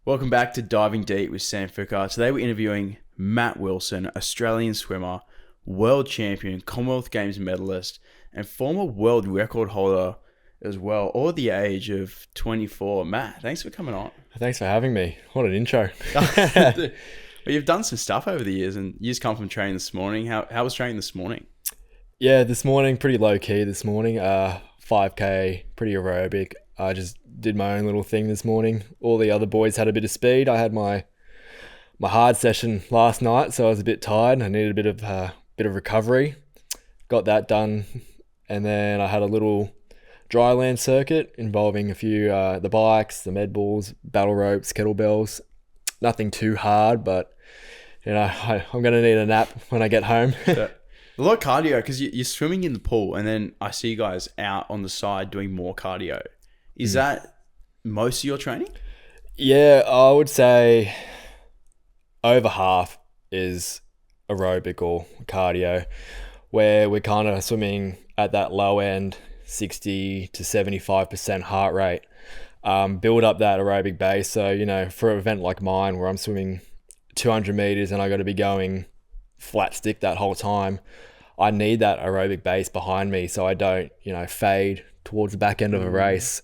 Welcome back to Diving Deep with Sam Ficker. Today we're interviewing Matt Wilson, Australian swimmer, world champion, Commonwealth Games medalist, and former world record holder as well, all at the age of 24. Matt, thanks for coming on. Thanks for having me. What an intro. Well, you've done some stuff over the years, and you just come from training this morning. How was training this morning? Yeah, this morning, pretty low key this morning. 5K, pretty aerobic. I just did my own little thing this morning. All the other boys had a bit of speed. I had my hard session last night, so I was a bit tired. I needed a bit of recovery. Got that done, and then I had a little dry land circuit involving a few the bikes, the med balls, battle ropes, kettlebells. Nothing too hard, but I'm gonna need a nap when I get home. Yeah. A lot of cardio because you're swimming in the pool, and then I see you guys out on the side doing more cardio. Is that most of your training? Yeah, I would say over half is aerobic or cardio, where we're kind of swimming at that low end, 60 to 75% heart rate. Build up that aerobic base. So, for an event like mine where I'm swimming 200 meters and I got to be going flat stick that whole time, I need that aerobic base behind me so I don't, fade towards the back end of a race.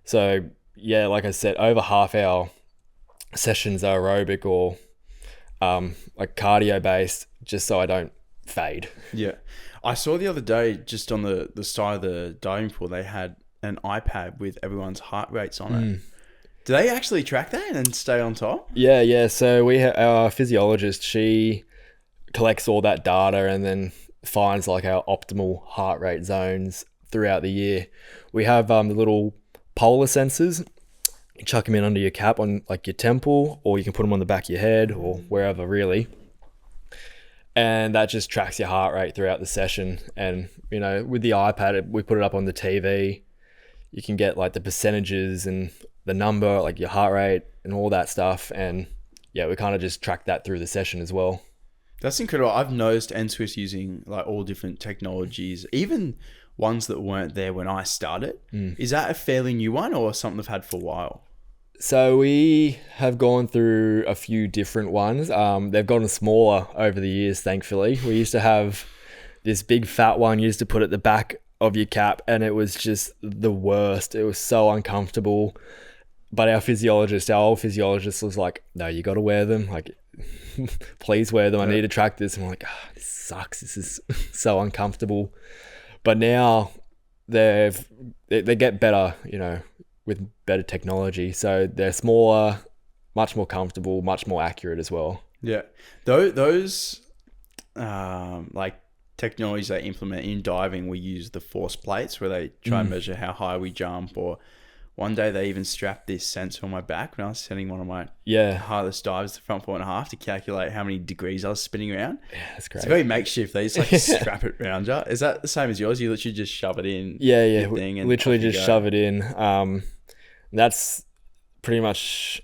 So, yeah, like I said, over half our sessions are aerobic or like cardio based, just so I don't fade. Yeah. I saw the other day, just on the side of the diving pool, they had an iPad with everyone's heart rates on it. Do they actually track that and stay on top? Yeah. So we have our physiologist, she collects all that data and then finds like our optimal heart rate zones throughout the year. We have the little polar sensors. You chuck them in under your cap on like your temple, or you can put them on the back of your head or wherever really. And that just tracks your heart rate throughout the session. And, with the iPad, we put it up on the TV. You can get like the percentages and the number, like your heart rate and all that stuff. And yeah, we kind of just track that through the session as well. That's incredible. I've noticed N-Swiss using like all different technologies, even ones that weren't there when I started. Is that a fairly new one or something they've had for a while? So we have gone through a few different ones. They've gotten smaller over the years, thankfully. We used to have this big fat one you used to put at the back of your cap, and it was just the worst. It was so uncomfortable. But our old physiologist was like, no, you got to wear them. Like, please wear them. I need to track this. And I'm like, this sucks. This is so uncomfortable. But now they get better, with better technology. So they're smaller, much more comfortable, much more accurate as well. Yeah. Those like technologies they implement in diving, we use the force plates where they try and measure how high we jump, or one day they even strapped this sensor on my back when I was setting one of my hardest dives, the front 4.5, to calculate how many degrees I was spinning around. Yeah, that's great. It's very makeshift. They just like strap it around you. Is that the same as yours? You literally just shove it in? Yeah. Literally just shove it in. That's pretty much...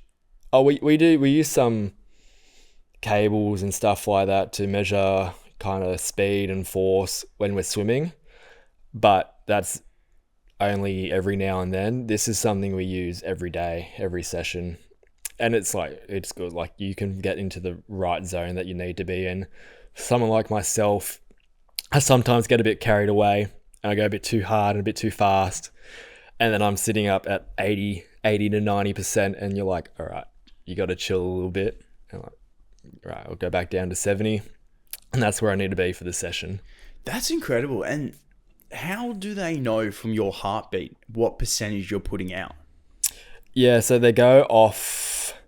Oh, we use some cables and stuff like that to measure kind of speed and force when we're swimming. But that's only every now and then. This is something we use every day, every session, and it's good. Like, you can get into the right zone that you need to be in. Someone like myself, I sometimes get a bit carried away and I go a bit too hard and a bit too fast, and then I'm sitting up at 80 to 90%, and you're like, all right, you got to chill a little bit. And I'm like, right, I'll go back down to 70, and that's where I need to be for the session. That's incredible. And how do they know from your heartbeat what percentage you're putting out? Yeah, so they go off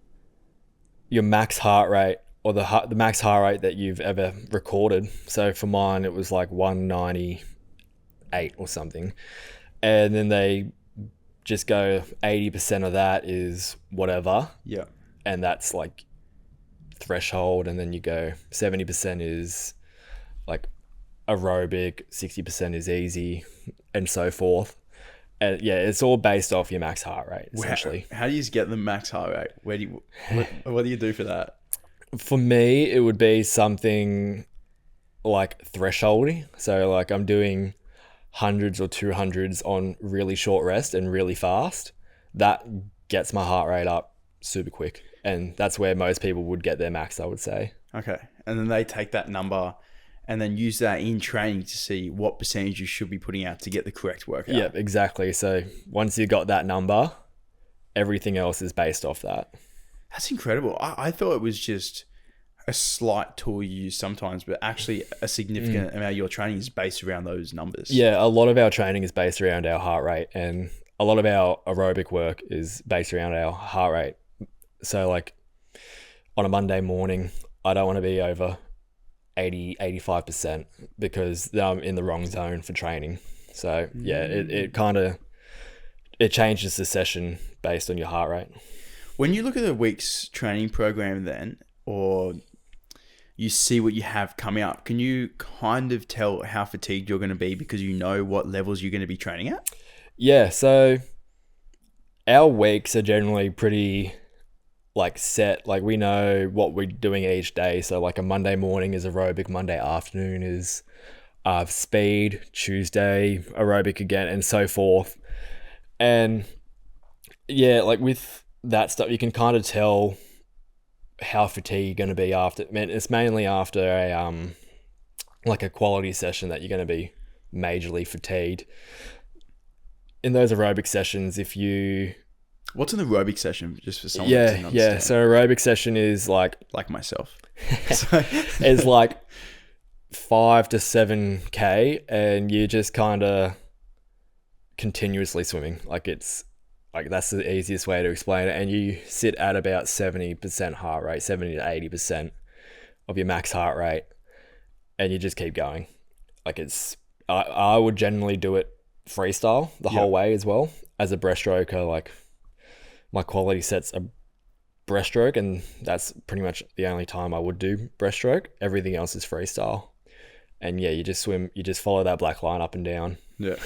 your max heart rate, or the max heart rate that you've ever recorded. So for mine, it was like 198 or something. And then they just go 80% of that is whatever. Yeah. And that's like threshold. And then you go 70% is like aerobic, 60% is easy, and so forth. And yeah, it's all based off your max heart rate, essentially. How do you get the max heart rate? What do you do for that? For me, it would be something like thresholding. So like I'm doing hundreds or 200s on really short rest and really fast. That gets my heart rate up super quick. And that's where most people would get their max, I would say. Okay. And then they take that number and then use that in training to see what percentage you should be putting out to get the correct workout. Yeah, exactly. So once you got that number, everything else is based off that. That's incredible. I thought it was just a slight tool you use sometimes, but actually a significant amount of your training is based around those numbers. Yeah, a lot of our training is based around our heart rate, and a lot of our aerobic work is based around our heart rate. So like on a Monday morning, I don't want to be over 80-85% because I'm in the wrong zone for training. So yeah, it kind of changes the session based on your heart rate. When you look at a week's training program then, or you see what you have coming up, can you kind of tell how fatigued you're going to be because you know what levels you're going to be training at? Yeah, so our weeks are generally pretty like set. Like we know what we're doing each day. So like a Monday morning is aerobic, Monday afternoon is speed, Tuesday aerobic again, and so forth. And yeah, like with that stuff, you can kind of tell how fatigued you're going to be after. Man, it's mainly after a like a quality session that you're going to be majorly fatigued. In those aerobic sessions, if you... What's an aerobic session, just for someone to understand? Yeah. So aerobic session is like myself. It's like 5 to 7K, and you're just kind of continuously swimming. Like it's like that's the easiest way to explain it. And you sit at about 70% heart rate, 70 to 80% of your max heart rate, and you just keep going. Like it's, I would generally do it freestyle the whole way as well. As a breaststroker, like my quality set's a breaststroke, and that's pretty much the only time I would do breaststroke. Everything else is freestyle. And yeah, you just swim, you just follow that black line up and down. Yeah.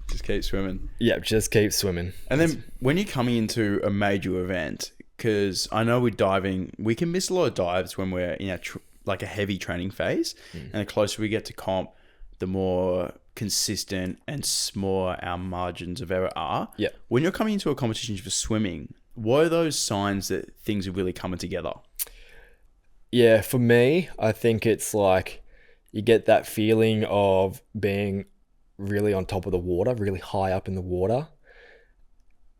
Just keep swimming. Yeah, just keep swimming. And then when you're coming into a major event, because I know with diving, we can miss a lot of dives when we're in like a heavy training phase. And the closer we get to comp, the more consistent and smaller our margins of error are. Yeah. When you're coming into a competition for swimming, what are those signs that things are really coming together? Yeah, for me, I think it's like you get that feeling of being really on top of the water, really high up in the water.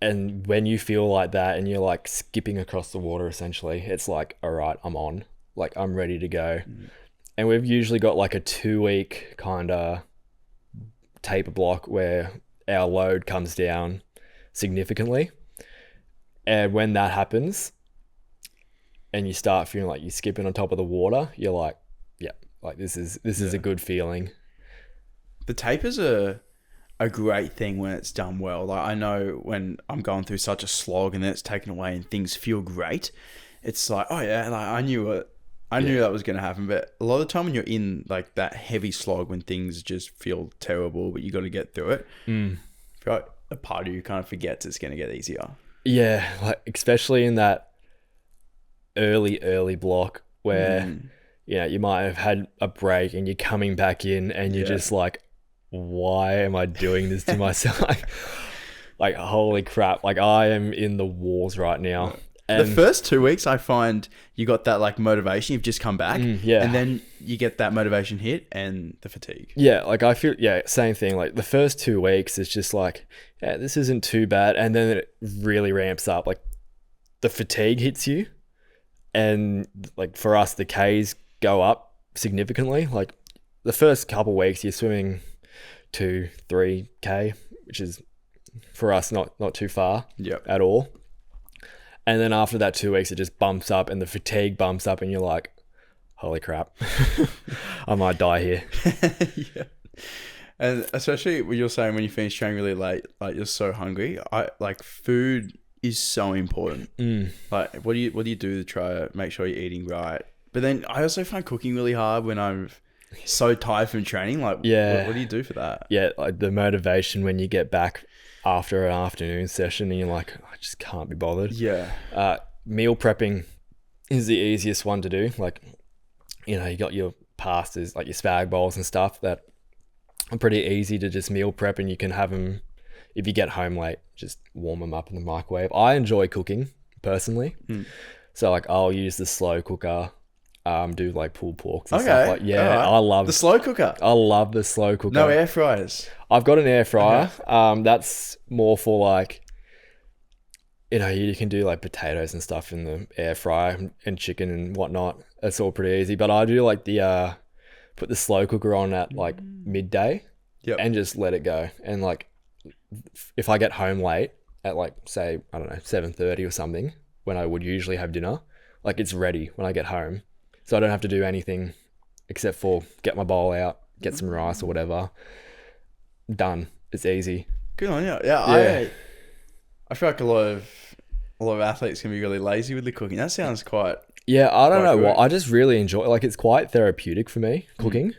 And when you feel like that and you're like skipping across the water, essentially, it's like, all right, I'm on. Like, I'm ready to go. And we've usually got like a 2-week kind of taper block where our load comes down significantly. And when that happens and you start feeling like you're skipping on top of the water, you're like, yeah, like this is a good feeling. The tapers are a great thing when it's done well. Like I know when I'm going through such a slog and then it's taken away and things feel great, it's like, oh yeah, like I knew that was going to happen. But a lot of the time when you're in like that heavy slog, when things just feel terrible, but you got to get through it, I feel like a part of you kind of forgets it's going to get easier. Yeah, like especially in that early block where you might have had a break and you're coming back in and you're just like, why am I doing this to myself? like holy crap, like I am in the walls right now. And the first 2 weeks I find you got that like motivation, you've just come back and then you get that motivation hit and the fatigue. Yeah, like I feel, same thing. Like the first 2 weeks it's just like, yeah, this isn't too bad, and then it really ramps up. Like the fatigue hits you, and like for us the Ks go up significantly. Like the first couple weeks you're swimming 2-3K, which is for us not too far at all. And then after that 2 weeks, it just bumps up and the fatigue bumps up and you're like, holy crap, I might die here. Yeah. And especially when you're saying when you finish training really late, like you're so hungry, food is so important. Like what do you do to try to make sure you're eating right? But then I also find cooking really hard when I'm so tired from training. Like, what do you do for that? Yeah, like the motivation when you get back after an afternoon session and you're like, I just can't be bothered. Yeah. Meal prepping is the easiest one to do. Like, you got your pastas, like your spag bowls and stuff that are pretty easy to just meal prep, and you can have them if you get home late, just warm them up in the microwave. I enjoy cooking personally. So like I'll use the slow cooker, do like pulled porks and stuff like I love the slow cooker. I love the slow cooker. No air fryers. I've got an air fryer. That's more for like, you can do like potatoes and stuff in the air fryer and chicken and whatnot. It's all pretty easy. But I do like the put the slow cooker on at like midday and just let it go. And like if I get home late at like, say, I don't know, 7:30 or something, when I would usually have dinner, like it's ready when I get home. So I don't have to do anything except for get my bowl out, get some rice or whatever. Done. It's easy. Good on you. Yeah. I feel like a lot of athletes can be really lazy with the cooking. That sounds quite... Yeah, I don't know what. I just really enjoy it. Like, it's quite therapeutic for me, cooking,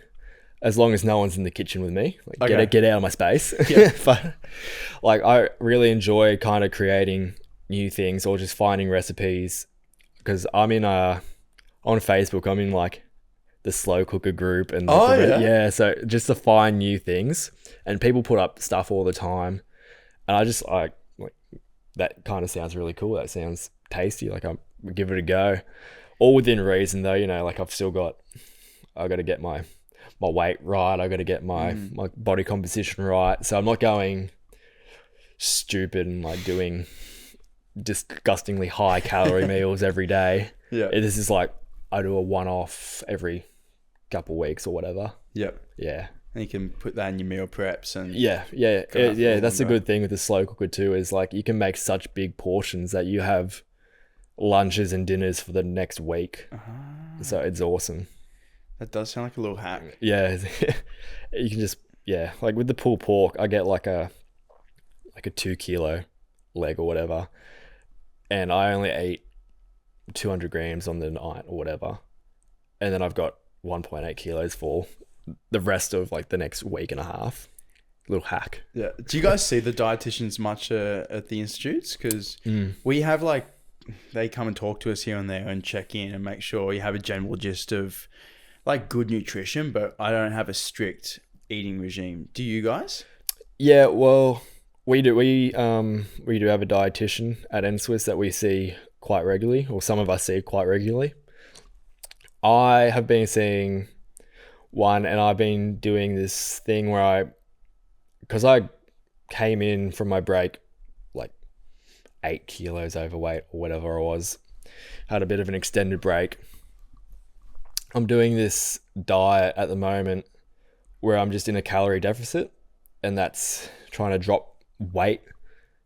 as long as no one's in the kitchen with me. Like, get out of my space. Yeah. But, like, I really enjoy kind of creating new things or just finding recipes, because I'm in on Facebook, I'm in, like, the slow cooker group. And so just to find new things. And people put up stuff all the time. And I just, like that kind of sounds really cool. That sounds tasty. Like, I'll give it a go. All within reason, though. Like, I've got to get my weight right. I got to get my body composition right. So I'm not going stupid and like doing disgustingly high calorie meals every day. Yeah. This is like, I do a one-off every couple weeks or whatever. Yep. Yeah. And you can put that in your meal preps and... Yeah. That's a good thing with the slow cooker too, is like you can make such big portions that you have lunches and dinners for the next week. So it's awesome. That does sound like a little hack. Yeah. You can just, like with the pulled pork, I get like a 2 kilo leg or whatever. And I only eat 200 grams on the night or whatever. And then I've got 1.8 kilos for the rest of like the next week and a half. Little hack. Yeah. Do you guys see the dietitians much at the institutes? Because we have like, they come and talk to us here and there and check in and make sure you have a general gist of like good nutrition, but I don't have a strict eating regime. Do you guys? Yeah, well, we do. We do have a dietitian at NSWIS that we see quite regularly, or some of us see quite regularly. I have been seeing one, and I've been doing this thing where because I came in from my break like 8 kilos overweight or whatever I was, had a bit of an extended break. I'm doing this diet at the moment where I'm just in a calorie deficit, and that's trying to drop weight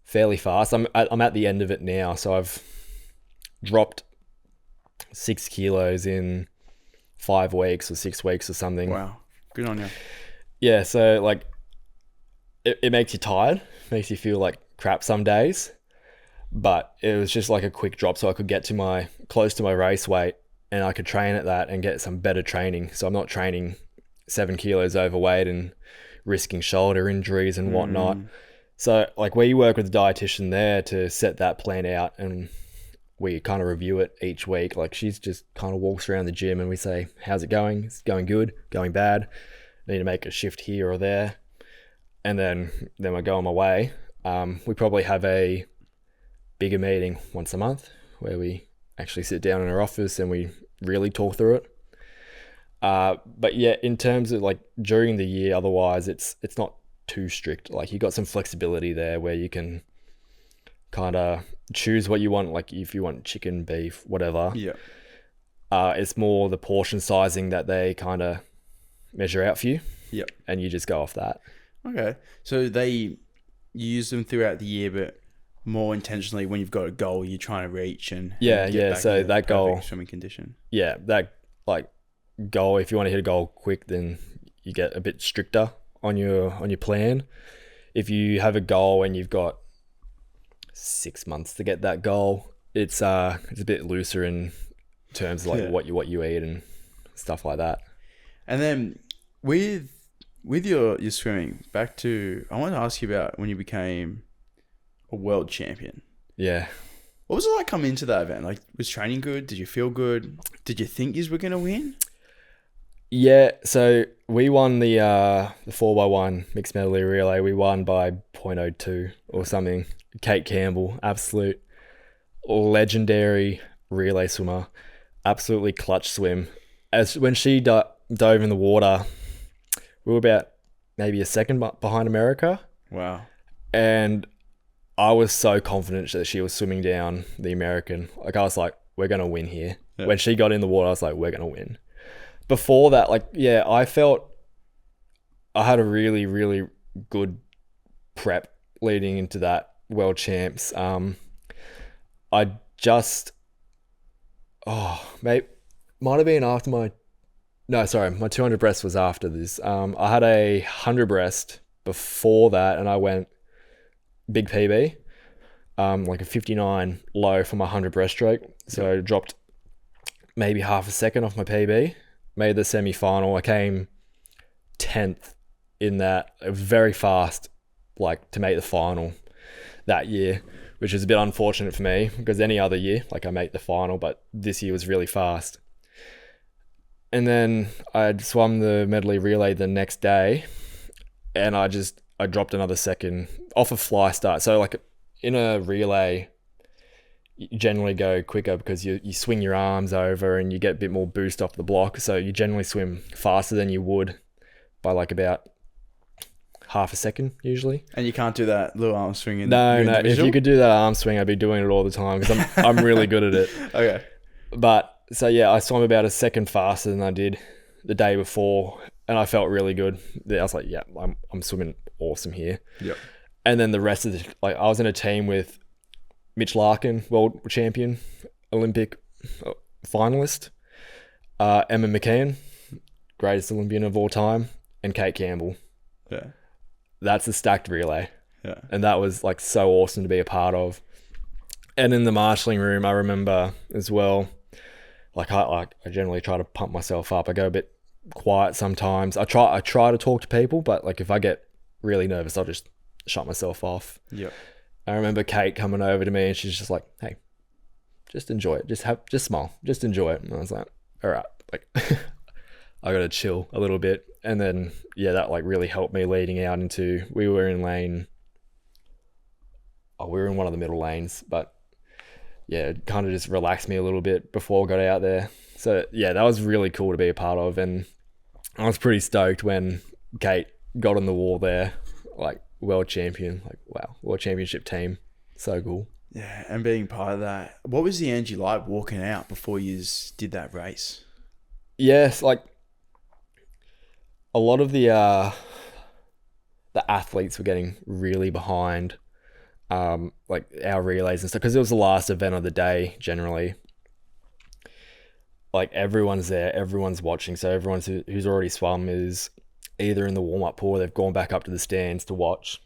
fairly fast. I'm at the end of it now, so I've dropped 6 kilos in 5 weeks or 6 weeks or something. Wow. Good on you. Yeah. So like it makes you tired, makes you feel like crap some days, but it was just like a quick drop so I could get close to my race weight, and I could train at that and get some better training. So I'm not training 7 kilos overweight and risking shoulder injuries and whatnot. So like we work with a dietitian there to set that plan out, and we kind of review it each week. Like she's just kind of walks around the gym and we say, how's it going? It's going good, going bad. Need to make a shift here or there. And then I go on my way. We probably have a bigger meeting once a month where we actually sit down in our office and we really talk through it. But yeah, in terms of like during the year, otherwise it's not too strict. Like you got some flexibility there where you can kind of choose what you want. Like if you want chicken, beef, whatever. Yeah. It's more the portion sizing that they kind of measure out for you. Yep. And you just go off that. Okay. So you use them throughout the year, but more intentionally when you've got a goal you're trying to reach and get back so that goal swimming condition. Yeah, that like goal, if you want to hit a goal quick, then you get a bit stricter on your plan. If you have a goal and you've got 6 months to get that goal, it's a bit looser in terms of like what you eat and stuff like that. And then with your swimming, back to, I want to ask you about when you became a world champion. Yeah. What was it like coming into that event? Like, was training good? Did you feel good? Did you think you were going to win? Yeah, so we won the 4x1 mixed medley relay. We won by 0.02 or something. Kate Campbell, absolute legendary relay swimmer, absolutely clutch swim. As when she dove in the water, we were about maybe a second behind America, Wow. and I was so confident that she was swimming down the American. Like I was like, we're gonna win here. Yeah. When she got in the water, I was like, we're gonna win. Before that, like, yeah, I felt I had a really, really good prep leading into that World Champs. I just, mate, might have been after my 200 breast was after this. I had a 100 breast before that, and I went big PB, like a 59 low for my 100 breaststroke. So I dropped maybe half a second off my PB, made the semi-final. I came 10th in that. It was very fast, like, to make the final that year, which is a bit unfortunate for me because any other year, like, I make the final, but this year was really fast. And then I swum the medley relay the next day, and I dropped another second off a fly start. So, like, in a relay, you generally go quicker because you swing your arms over and you get a bit more boost off the block. So you generally swim faster than you would by like about half a second usually. And you can't do that little arm swing in No. individual? If you could do that arm swing, I'd be doing it all the time because I'm really good at it. Okay. But so yeah, I swam about a second faster than I did the day before, and I felt really good. I was like, yeah, I'm swimming awesome here. Yep. And then the rest of the, like, I was in a team with Mitch Larkin, world champion, Olympic finalist, Emma McKeon, greatest Olympian of all time, and Kate Campbell. Yeah. That's a stacked relay. Yeah. And that was like so awesome to be a part of. And in the marshalling room, I remember as well, like I generally try to pump myself up. I go a bit quiet sometimes. I try to talk to people, but like if I get really nervous, I'll just shut myself off. Yep. I remember Kate coming over to me and she's just like, hey, just enjoy it. Just smile. Just enjoy it. And I was like, all right, like I got to chill a little bit. And then, yeah, that like really helped me leading out into, we were in one of the middle lanes, but yeah, it kind of just relaxed me a little bit before I got out there. So yeah, that was really cool to be a part of. And I was pretty stoked when Kate got on the wall there, like world champion, like wow, world championship team. So cool. Yeah, and being part of that. What was the energy like walking out before you did that race? Yes, like a lot of the athletes were getting really behind like our relays and stuff because it was the last event of the day generally. Like everyone's there, everyone's watching, so everyone who's already swum is either in the warm-up pool or they've gone back up to the stands to watch.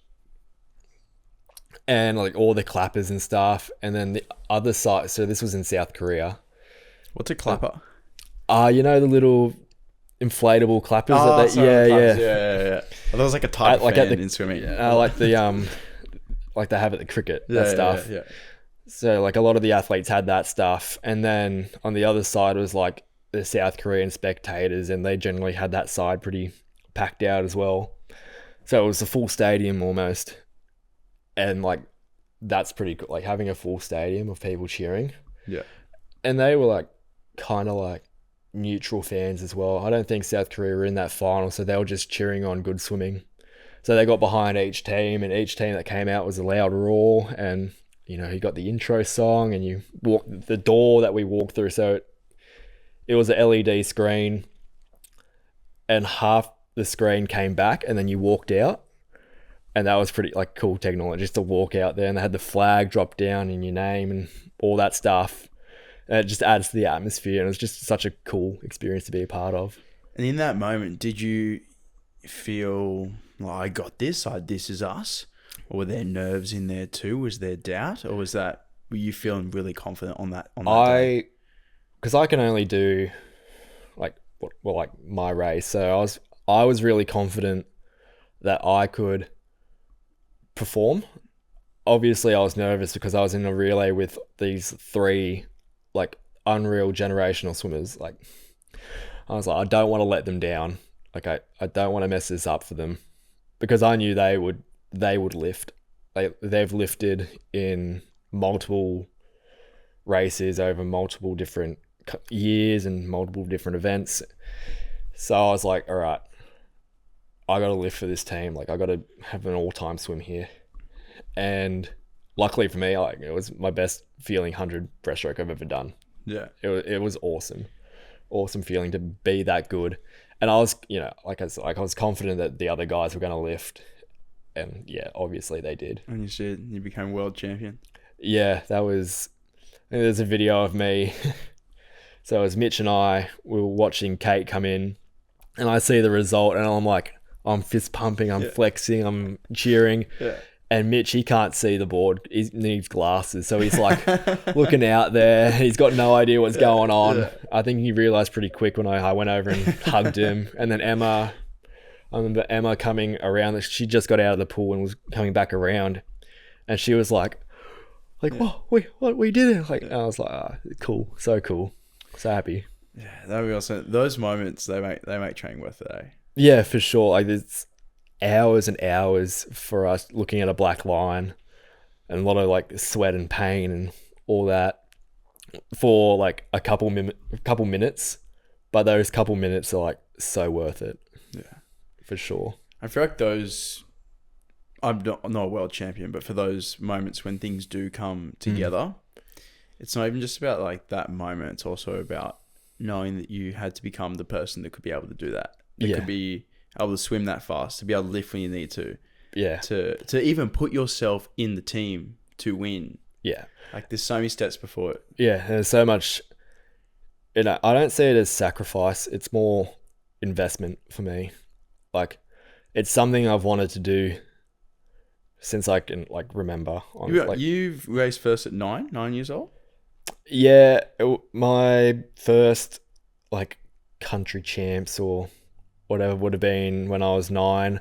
And like all the clappers and stuff. And then the other side, so this was in South Korea. What's a clapper? You know the little inflatable clappers Clappers, yeah. Yeah. Well, there was like a type of fan in swimming. Like the like they have at the cricket, that stuff. Yeah. So like a lot of the athletes had that stuff. And then on the other side was like the South Korean spectators, and they generally had that side pretty packed out as well. So it was a full stadium almost. And like that's pretty cool, like having a full stadium of people cheering. Yeah. And they were like kind of like neutral fans as well. I don't think South Korea were in that final, so they were just cheering on good swimming. So they got behind each team, and each team that came out was a loud roar. And you know, you got the intro song, and you walk the door that we walked through. So it was a LED screen, and half the screen came back, and then you walked out. And that was pretty like cool technology just to walk out there, and they had the flag drop down in your name and all that stuff. And it just adds to the atmosphere, and it was just such a cool experience to be a part of. And in that moment, did you feel like I got this, this is us? Or were there nerves in there too? Was there doubt? Or were you feeling really confident on that day? Because I can only do like my race. So I was really confident that I could perform. Obviously I was nervous because I was in a relay with these three like unreal generational swimmers. Like I was like, I don't want to let them down. Like I don't want to mess this up for them, because I knew they would lift. They've lifted in multiple races over multiple different years and multiple different events. So I was like, all right, I got to lift for this team. Like I got to have an all-time swim here. And luckily for me, it was my best feeling 100 breaststroke I've ever done. Yeah. It was awesome. Awesome feeling to be that good. And I was, I was confident that the other guys were going to lift. And yeah, obviously they did. And you became world champion. Yeah, there's a video of me. So it was Mitch and we were watching Kate come in, and I see the result, and I'm like, I'm fist pumping, I'm flexing, I'm cheering. Yeah. And Mitch, he can't see the board. He needs glasses. So he's like looking out there. He's got no idea what's going on. Yeah. I think he realized pretty quick when I went over and hugged him. And then I remember Emma coming around. She just got out of the pool and was coming back around. And she was like, what? We did it. Like, I was like, cool. So cool. So happy. Yeah, that would be awesome. Those moments, they make training worth it, eh? Yeah, for sure. Like, it's hours and hours for us looking at a black line, and a lot of like sweat and pain and all that for like a couple minutes, but those couple minutes are like so worth it. Yeah, for sure. I feel like I'm not a world champion, but for those moments when things do come together, it's not even just about like that moment. It's also about knowing that you had to become the person that could be able to do that. You could be able to swim that fast, to be able to lift when you need to. Yeah. To even put yourself in the team to win. Yeah. Like there's so many steps before it. Yeah. There's so much, I don't see it as sacrifice. It's more investment for me. Like it's something I've wanted to do since I can like remember. You've raced first at 9 years old? Yeah. My first like country champs or whatever would have been when I was 9.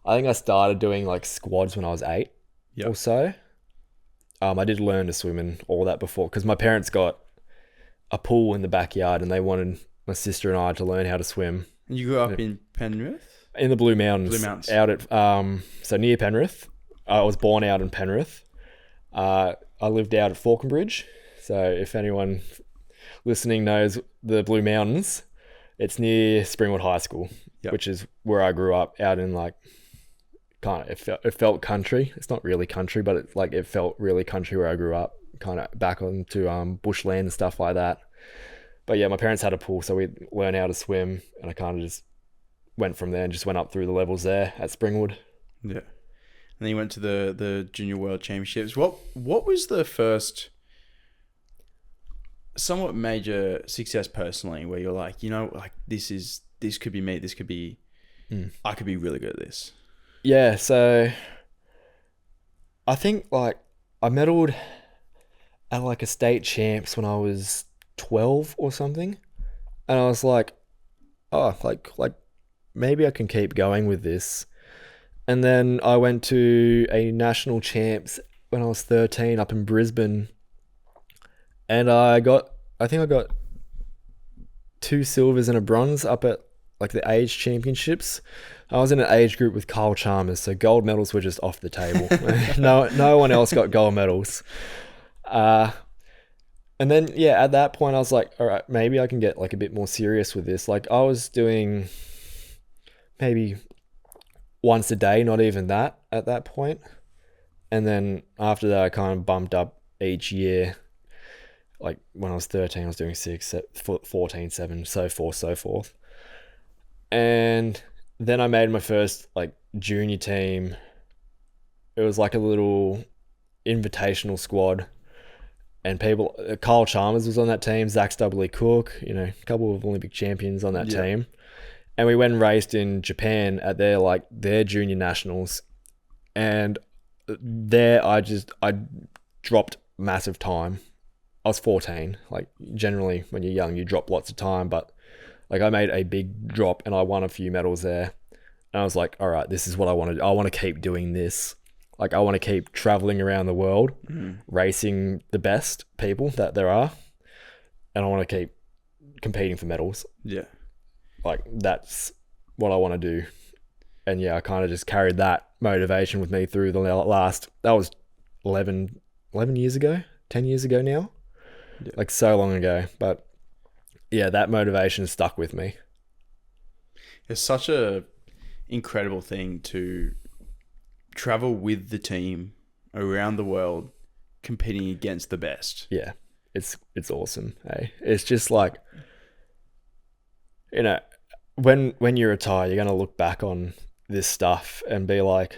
I think I started doing like squads when I was 8 or so. I did learn to swim and all that before, because my parents got a pool in the backyard and they wanted my sister and I to learn how to swim. And you grew up in Penrith? In the Blue Mountains. Out at so near Penrith. I was born out in Penrith. I lived out at Falconbridge. So if anyone listening knows the Blue Mountains, it's near Springwood High School, which is where I grew up, out in like it felt country. It's not really country, but it's like it felt really country where I grew up, kind of back onto bushland and stuff like that. But yeah, my parents had a pool, so we learned how to swim, and I kind of just went from there and just went up through the levels there at Springwood. Yeah. And then you went to the Junior World Championships. What was the first somewhat major success personally where you're like, like this could be me, this could be, I could be really good at this? Yeah, so I think like I medaled at like a state champs when I was 12 or something, and I was like, oh, like maybe I can keep going with this. And then I went to a national champs when I was 13 up in Brisbane, and I think I got 2 silvers and a bronze up at like the age championships. I was in an age group with Kyle Chalmers, so gold medals were just off the table. No one else got gold medals. And then, at that point I was like, all right, maybe I can get like a bit more serious with this. Like I was doing maybe once a day, not even that at that point. And then after that, I kind of bumped up each year. Like when I was 13, I was doing 6, 14, 7, so forth. And then I made my first like junior team. It was like a little invitational squad. And Kyle Chalmers was on that team, Zach W. Cook, a couple of Olympic champions on that team. And we went and raced in Japan at their junior nationals. And there I dropped massive time. I was 14. Like generally when you're young, you drop lots of time, but like I made a big drop and I won a few medals there. And I was like, all right, this is what I want to do. I want to keep doing this. Like I want to keep traveling around the world, racing the best people that there are. And I want to keep competing for medals. Yeah. like that's what I want to do. And yeah, I kind of just carried that motivation with me through the last, that was 11 years ago, 10 years ago now, like so long ago. But yeah, that motivation stuck with me. It's such a incredible thing to travel with the team around the world, competing against the best. Yeah, it's awesome. Hey, it's just like, you know, when you retire, you're gonna look back on this stuff and be like,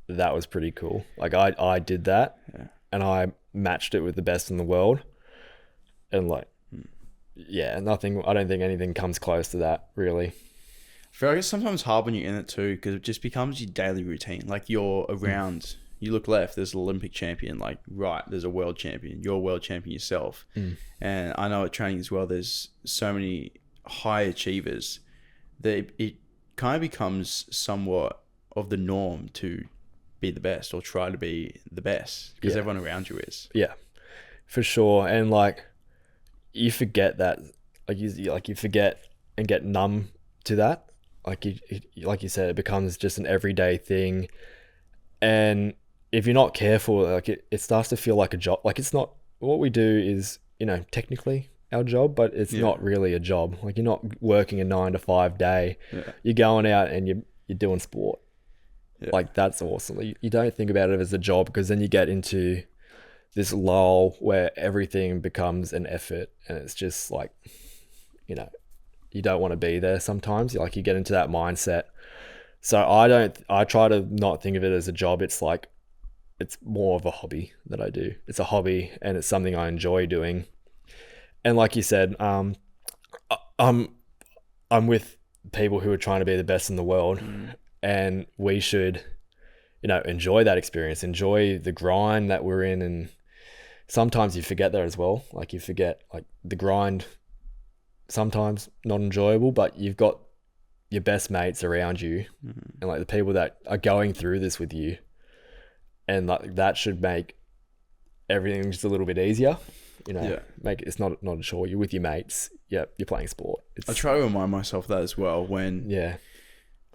that was pretty cool. Like I did that, and I matched it with the best in the world, and like, yeah, nothing. I don't think anything comes close to that, really. I feel like it's sometimes hard when you're in it too, because it just becomes your daily routine. Like you're around, you look left, there's an Olympic champion. Like right, there's a world champion. You're a world champion yourself. And I know at training as well, there's so many high achievers that it kind of becomes somewhat of the norm to be the best or try to be the best because everyone around you is. Yeah, for sure. And like you forget that, like you forget and get numb to that. Like you said, it becomes just an everyday thing. And if you're not careful, like it starts to feel like a job. Like it's not, what we do is, technically our job, but it's not really a job. Like you're not working a 9-to-5 day. You're going out and you're doing sport. Like that's awesome. Like, you don't think about it as a job, because then you get into this lull where everything becomes an effort, and it's just like, you don't want to be there sometimes. You get into that mindset. So I try to not think of it as a job. It's like, it's more of a hobby that I do. It's a hobby, and it's something I enjoy doing. And like you said, I'm with people who are trying to be the best in the world, and we should, enjoy that experience, enjoy the grind that we're in. And sometimes you forget that as well. Like you forget, like the grind, sometimes not enjoyable, but you've got your best mates around you, and like the people that are going through this with you, and like that should make everything just a little bit easier. Make it's not a chore. You're with your mates. Yeah, you're playing sport. I try to remind myself of that as well when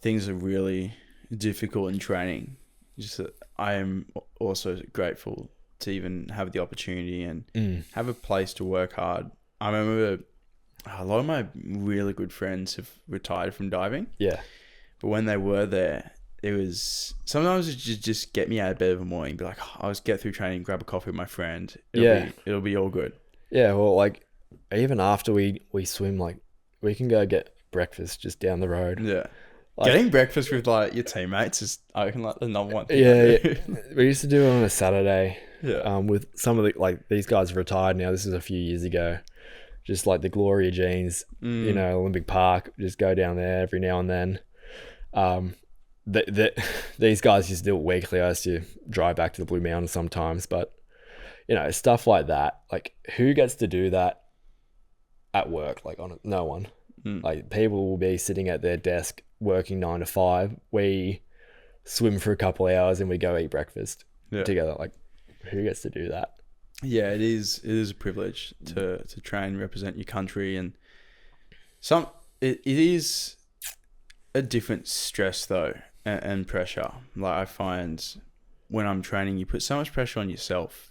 things are really difficult in training. Just that I am also grateful to even have the opportunity and have a place to work hard. I remember a lot of my really good friends have retired from diving. Yeah. But when they were there, it was sometimes it just get me out of bed every morning, be like, I'll just get through training, grab a coffee with my friend. It'll be all good. Yeah. Well, like even after we swim, like we can go get breakfast just down the road. Yeah. Like, getting breakfast with like your teammates is, I reckon, like the number one thing. Yeah. We used to do it on a Saturday. Yeah. With some of the, like these guys have retired now. This is a few years ago. Just like the Gloria Jeans, Olympic Park, just go down there every now and then. These guys used to do it weekly. I used to drive back to the Blue Mountains sometimes, but stuff like that. Like who gets to do that at work? Like no one. Like people will be sitting at their desk working 9 to 5. We swim for a couple of hours and we go eat breakfast together. Like who gets to do that? Yeah, it is a privilege to try and represent your country, and it is a different stress though and pressure. Like I find when I'm training, you put so much pressure on yourself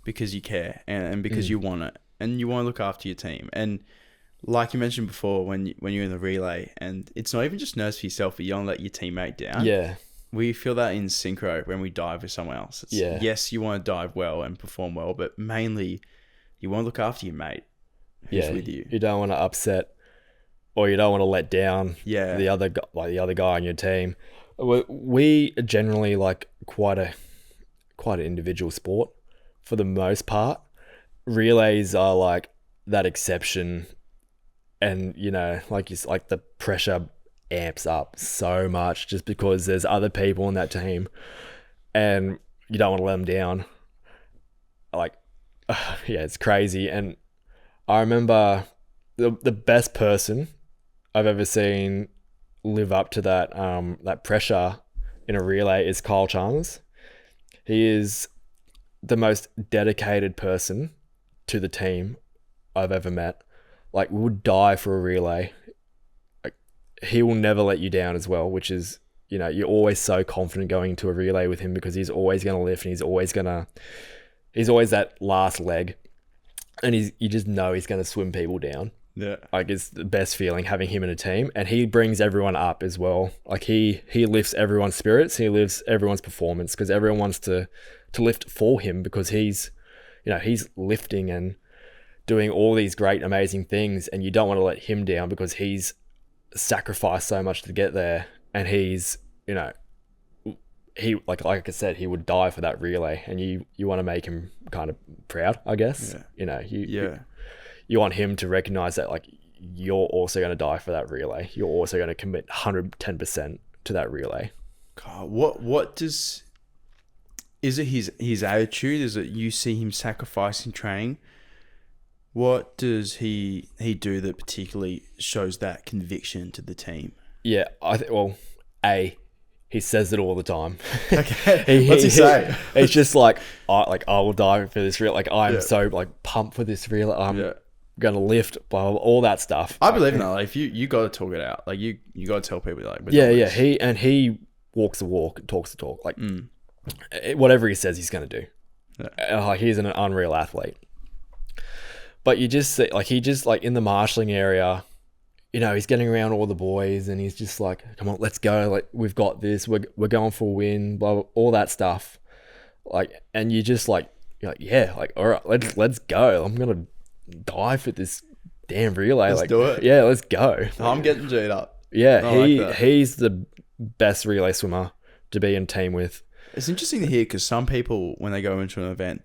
because you care and because you want it and you want to look after your team. And like you mentioned before, when you're in the relay, and it's not even just nerves for yourself, but you don't let your teammate down. Yeah. We feel that in synchro when we dive with someone else. Yes, you want to dive well and perform well, but mainly you want to look after your mate who's with you. You don't want to upset, or you don't want to let down the other guy on your team. We are generally like quite an individual sport for the most part. Relays are like that exception, and like the pressure amps up so much just because there's other people on that team and you don't want to let them down. Like, it's crazy. And I remember the best person I've ever seen live up to that pressure in a relay is Kyle Chalmers. He is the most dedicated person to the team I've ever met. Like, we would die for a relay. he will never let you down as well, which is, you know, you're always so confident going into a relay with him because he's always going to lift and he's always that last leg, and you just know he's going to swim people down. Yeah. Like, it's the best feeling having him in a team, and he brings everyone up as well. Like, he lifts everyone's spirits, he lifts everyone's performance because everyone wants to lift for him because he's lifting and doing all these great, amazing things, and you don't want to let him down because he's sacrificed so much to get there, and he's, you know, he like I said, he would die for that relay, and you want to make him kind of proud, I guess. Yeah. You know, you want him to recognize that, like, you're also going to die for that relay. You're also going to commit 110% to that relay. God, what is it his attitude? Is it you see him sacrificing training? What does he do that particularly shows that conviction to the team? Yeah, he says it all the time. Okay. What's he say? He's just like, I will die for this relay. Like, I'm so like pumped for this relay. I'm gonna lift, blah, blah, all that stuff. I believe in that. Like, if you got to talk it out. Like, you got to tell people, like, He walks the walk and talks the talk. Like, whatever he says, he's gonna do. Yeah. Like, he's an unreal athlete. But you just see, like, he just, like, in the marshalling area, you know, he's getting around all the boys and he's just like, come on, let's go. Like, we've got this. We're going for a win, blah, blah, all that stuff. Like, and you just like, you're like, yeah, like, all right, let's go. I'm going to die for this damn relay. Let's like, do it. Yeah, let's go. I'm getting G'd up. Yeah, he's the best relay swimmer to be in team with. It's interesting to hear because some people, when they go into an event,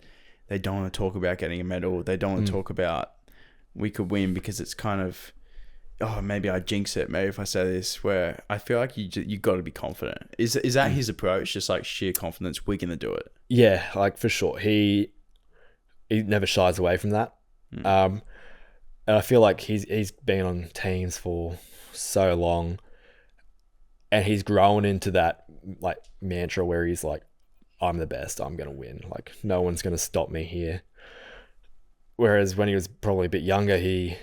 they don't want to talk about getting a medal. They don't want to talk about we could win because it's kind of, oh, maybe I jinx it. Maybe if I say this, where I feel like you got to be confident. Is that his approach? Just like sheer confidence, we're gonna do it. Yeah, like, for sure. He never shies away from that. And I feel like he's been on teams for so long, and he's grown into that, like, mantra where he's like, I'm the best, I'm going to win. Like, no one's going to stop me here. Whereas when he was probably a bit younger, he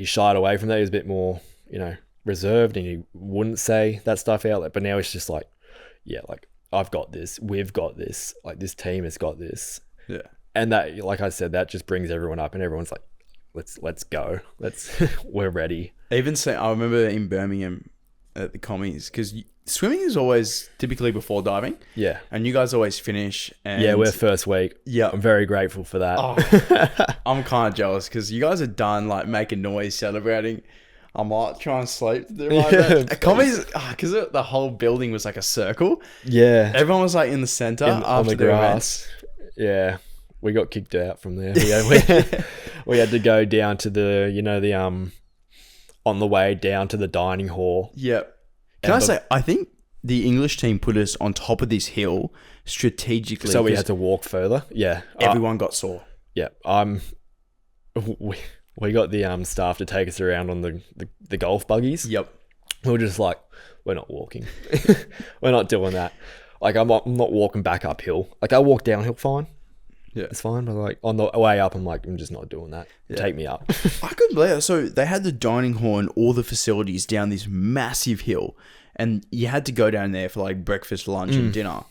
shied away from that. He was a bit more, you know, reserved, and he wouldn't say that stuff out. Like, but now it's just like, yeah, like, I've got this, we've got this, like, this team has got this. Yeah. And that, like I said, that just brings everyone up, and everyone's like, let's go. We're ready. Even say, I remember in Birmingham at the commies, because swimming is always typically before diving. Yeah. And you guys always finish. And yeah, we're first week. Yeah. I'm very grateful for that. Oh, I'm kind of jealous because you guys are done, like, making noise, celebrating. I'm like trying to sleep to do my event. Commies, because the whole building was like a circle. Yeah. Everyone was like in the center on the grass. Yeah. We got kicked out from there. We had to go down to the, you know, the on the way down to the dining hall. Yep. Can I say, I think the English team put us on top of this hill strategically. So we had to walk further. Yeah. Everyone got sore. Yeah. We got the staff to take us around on the golf buggies. Yep. We were just like, we're not walking. We're not doing that. Like, I'm not walking back uphill. Like, I walk downhill fine. Yeah, it's fine. But like, on the way up, I'm like, I'm just not doing that. Yeah. Take me up. I couldn't believe it. So they had the dining hall and all the facilities down this massive hill, and you had to go down there for like breakfast, lunch, and dinner.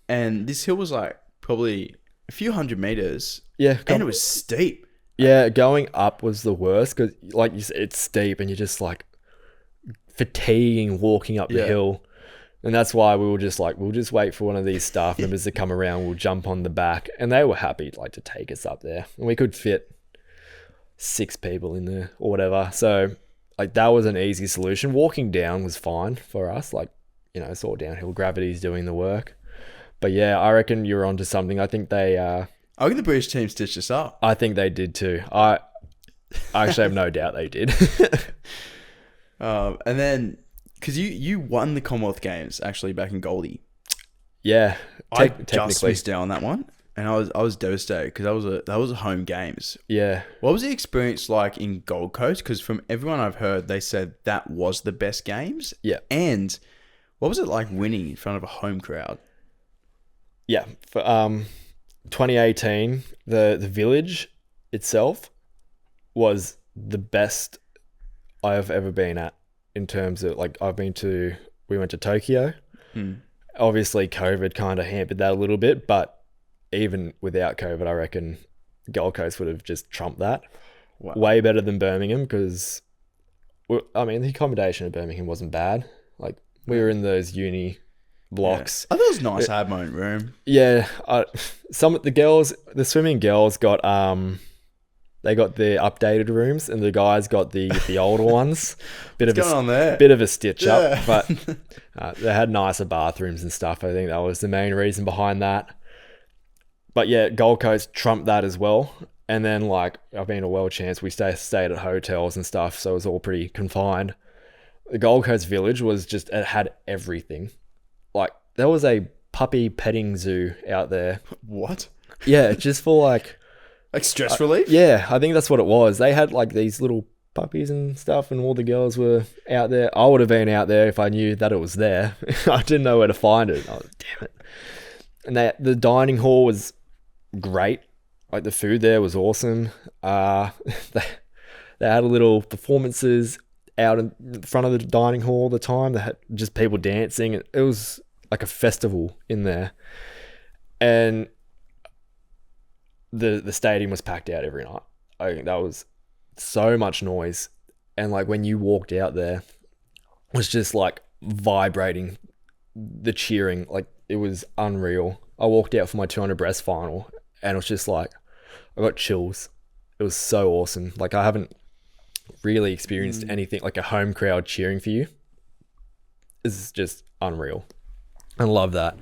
And this hill was like probably a few hundred meters. Yeah, and it was steep. Yeah, going up was the worst because, like you said, it's steep, and you're just like fatiguing walking up the hill. And that's why we were just like, we'll just wait for one of these staff members to come around. We'll jump on the back. And they were happy to take us up there. And we could fit 6 people in there or whatever. So, like, that was an easy solution. Walking down was fine for us. Like, you know, it's all downhill. Gravity's doing the work. But yeah, I reckon you're onto something. I think they... I think the British team stitched us up. I think they did too. I actually have no doubt they did. And then... Because you won the Commonwealth Games actually back in Goldie. Yeah, I just missed out on that one, and I was devastated because that was a home games. Yeah. What was the experience like in Gold Coast? Because from everyone I've heard, they said that was the best games. Yeah. And what was it like winning in front of a home crowd? Yeah. For 2018, the village itself was the best I have ever been at. in terms of like we went to Tokyo. Obviously COVID kind of hampered that a little bit, but even without COVID, I reckon Gold Coast would have just trumped that. Wow. Way better than Birmingham because, I mean, the accommodation in Birmingham wasn't bad. Like, we were in those uni blocks. Yeah. I thought it was nice. I had my own room. Yeah. The swimming girls got, they got the updated rooms and the guys got the older ones. What's going on there? Bit of a stitch up, but they had nicer bathrooms and stuff. I think that was the main reason behind that. But yeah, Gold Coast trumped that as well. And then, like, I've been to World Champs, we stayed at hotels and stuff, so it was all pretty confined. The Gold Coast Village it had everything. Like, there was a puppy petting zoo out there. What? Yeah, just for, like stress relief? Yeah, I think that's what it was. They had, like, these little puppies and stuff, and all the girls were out there. I would have been out there if I knew that it was there. I didn't know where to find it. Oh, damn it. And the dining hall was great. Like, the food there was awesome. They had a little performances out in front of the dining hall all the time. They had just people dancing. It was like a festival in there. And the stadium was packed out every night. I think that was so much noise. And like when you walked out there, it was just like vibrating, the cheering. Like, it was unreal. I walked out for my 200 breast final and it was just like, I got chills. It was so awesome. Like, I haven't really experienced anything like a home crowd cheering for you. It's just unreal. I love that.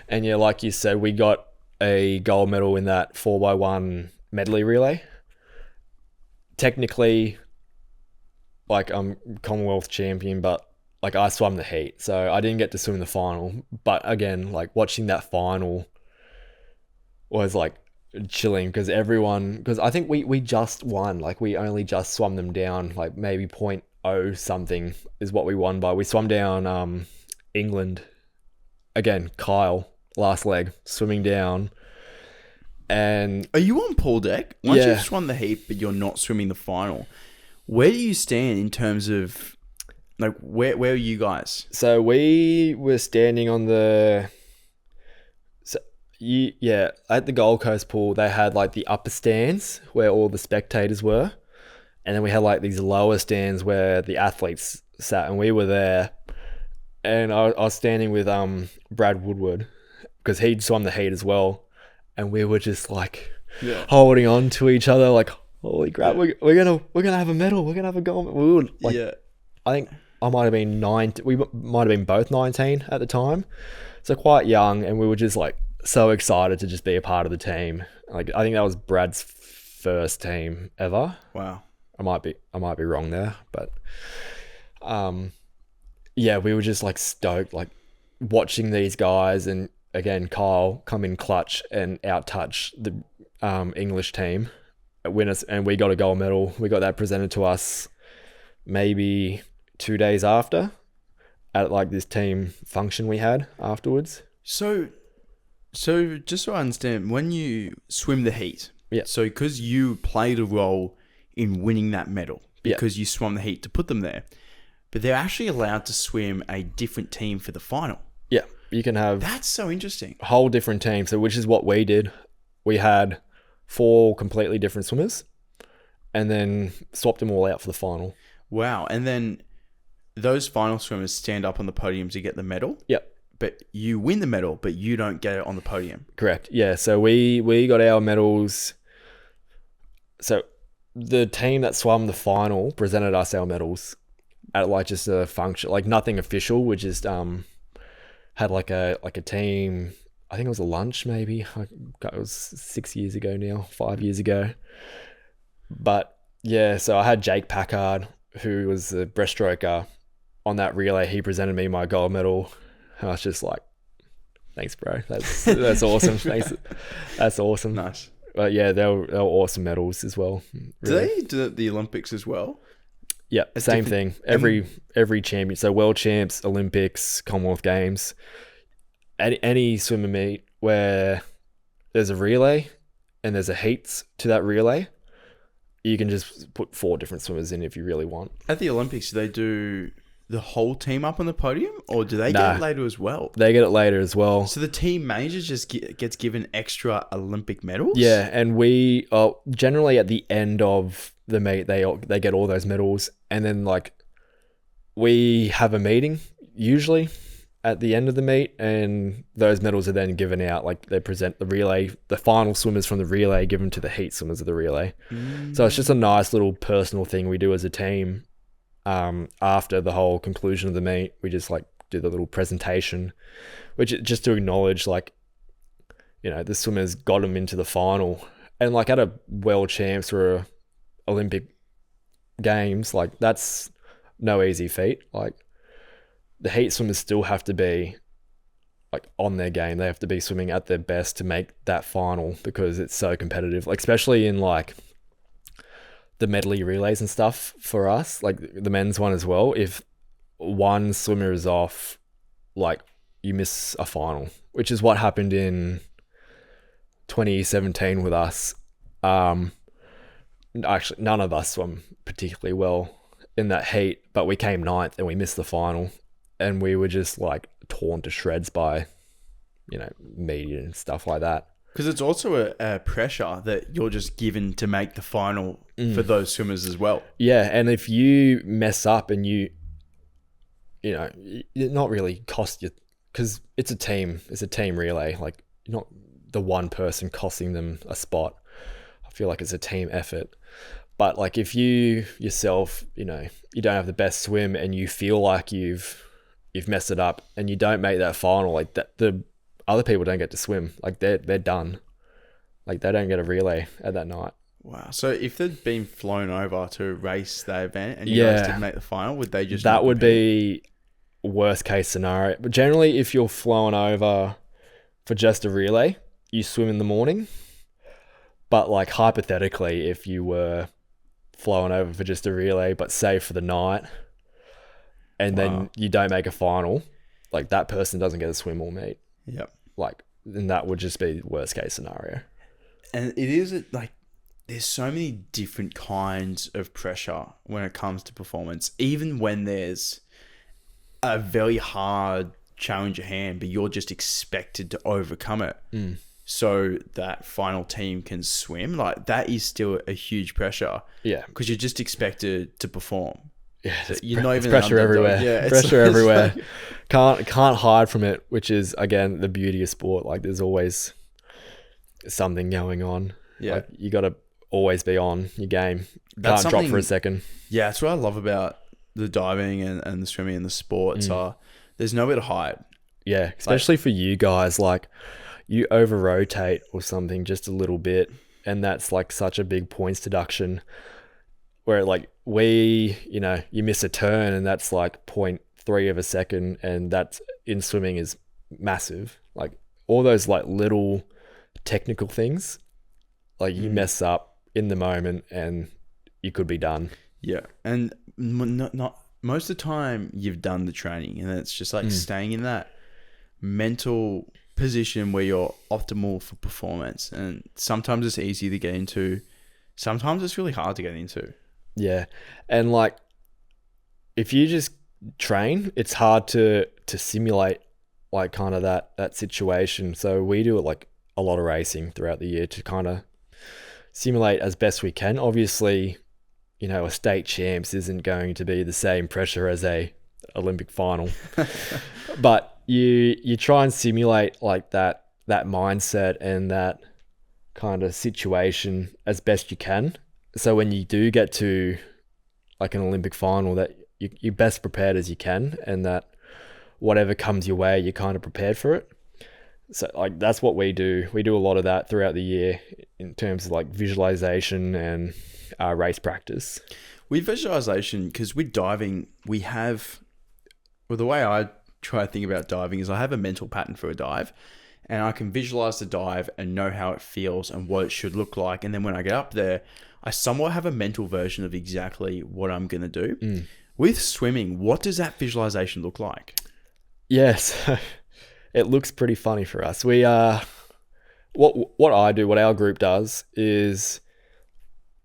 And yeah, like you said, we got a gold medal in that 4x1 medley relay. Technically, like, I'm Commonwealth champion, but like, I swam the heat, so I didn't get to swim the final. But again, like, watching that final was like chilling because I think we just won. Like, we only just swum them down, like maybe 0.0 something is what we won by. We swum down England again. Kyle, last leg, swimming down. And are you on pool deck? Once yeah. you've swum the heat, but you're not swimming the final, where do you stand in terms of, like, where are you guys? So we were standing on at the Gold Coast pool, they had like the upper stands where all the spectators were. And then we had like these lower stands where the athletes sat, and we were there. And I was standing with Brad Woodward because he'd swum the heat as well. And we were just like holding on to each other, like, holy crap, we're gonna have a medal, we're gonna have a gold medal. We were like, I think I might have been 19. We might have been both 19 at the time, so quite young, and we were just like so excited to just be a part of the team. Like, I think that was Brad's first team ever. Wow. I might be wrong there, but yeah, we were just like stoked, like watching these guys, and again, Kyle come in clutch and out-touch the English team, win us, and we got a gold medal. We got that presented to us maybe 2 days after at like this team function we had afterwards. So just so I understand, when you swim the heat, yeah. So because you played a role in winning that medal, because you swam the heat to put them there, but they're actually allowed to swim a different team for the final. Yeah. You can have... That's so interesting. A whole different team. So, which is what we did. We had 4 completely different swimmers and then swapped them all out for the final. Wow. And then those final swimmers stand up on the podium to get the medal? Yep. But you win the medal, but you don't get it on the podium. Correct. Yeah. So we got our medals. So the team that swam the final presented us our medals at like just a function, like nothing official. We just had like a team. I think it was a lunch maybe. It was 6 years ago now, 5 years ago. But yeah, so I had Jake Packard, who was the breaststroker on that relay. He presented me my gold medal. And I was just like, thanks, bro. That's awesome. Thanks. That's awesome. Nice. But yeah, they were awesome medals as well. Really. Do they do the Olympics as well? Yeah, same thing. Every champion. So world champs, Olympics, Commonwealth Games, any swimmer meet where there's a relay and there's a heats to that relay, you can just put 4 different swimmers in if you really want. At the Olympics, do they do the whole team up on the podium, or do they get it later as well? They get it later as well. So the team manager just gets given extra Olympic medals? Yeah, and we generally at the end of the meet, they get all those medals, and then like we have a meeting usually at the end of the meet, and those medals are then given out. Like they present the final swimmers from the relay given to the heat swimmers of the relay. So it's just a nice little personal thing we do as a team. After the whole conclusion of the meet, we just like do the little presentation, which just to acknowledge like, you know, the swimmers got them into the final, and like at a world champs or a Olympic games, like that's no easy feat. Like the heat swimmers still have to be like on their game. They have to be swimming at their best to make that final, because it's so competitive, like especially in like the medley relays and stuff for us, like the men's one as well. If one swimmer is off, like you miss a final, which is what happened in 2017 with us. Actually, none of us swam particularly well in that heat, but we came 9th and we missed the final, and we were just like torn to shreds by, you know, media and stuff like that. Because it's also a pressure that you're just given to make the final for those swimmers as well. Yeah, and if you mess up and you know, you're not really cost you, because it's a team relay. Like you're not the one person costing them a spot. I feel like it's a team effort. But like if you yourself, you know, you don't have the best swim and you feel like you've messed it up and you don't make that final, like that, the other people don't get to swim. Like they're done. Like they don't get a relay at that night. Wow. So if they'd been flown over to race the event and you guys didn't make the final, would they just... That would be worst case scenario. But generally, if you're flown over for just a relay, you swim in the morning. But like hypothetically, if you were flown over for just a relay, but say for the night, and then you don't make a final, like that person doesn't get a swim or meet. Yep. Like, then that would just be the worst case scenario. And it is like, there's so many different kinds of pressure when it comes to performance, even when there's a very hard challenge at hand, but you're just expected to overcome it. So that final team can swim. Like that is still a huge pressure. Yeah. Because you're just expected to perform. Yeah, so you're not even pressure everywhere. Yeah, pressure everywhere. Can't hide from it, which is again the beauty of sport. Like there's always something going on. Yeah, like, you got to always be on your game. Can't drop for a second. Yeah, that's what I love about the diving and the swimming and the sports. There's nowhere to hide. Yeah, especially for you guys. Like you over rotate or something just a little bit, and that's like such a big points deduction. Where like you know, you miss a turn and that's like 0.3 of a second, and that's in swimming is massive. Like all those like little technical things, like you mess up in the moment and you could be done. Yeah, and not most of the time you've done the training, and it's just like staying in that mental position where you're optimal for performance. And sometimes it's easy to get into, sometimes it's really hard to get into. Yeah, and like if you just train, it's hard to simulate like kind of that situation. So we do it like a lot of racing throughout the year to kind of simulate as best we can. Obviously, you know, a state champs isn't going to be the same pressure as a Olympic final, but you try and simulate like that mindset and that kind of situation as best you can. So when you do get to like an Olympic final, that you're best prepared as you can, and that whatever comes your way, you're kind of prepared for it. So like that's what we do. We do a lot of that throughout the year in terms of like visualization and race practice. With visualization, because with diving, we have, well, the way I try to think about diving is I have a mental pattern for a dive, and I can visualize the dive and know how it feels and what it should look like. And then when I get up there, I somewhat have a mental version of exactly what I'm going to do. With swimming, what does that visualization look like? Yes, it looks pretty funny for us. We what I do, what our group does is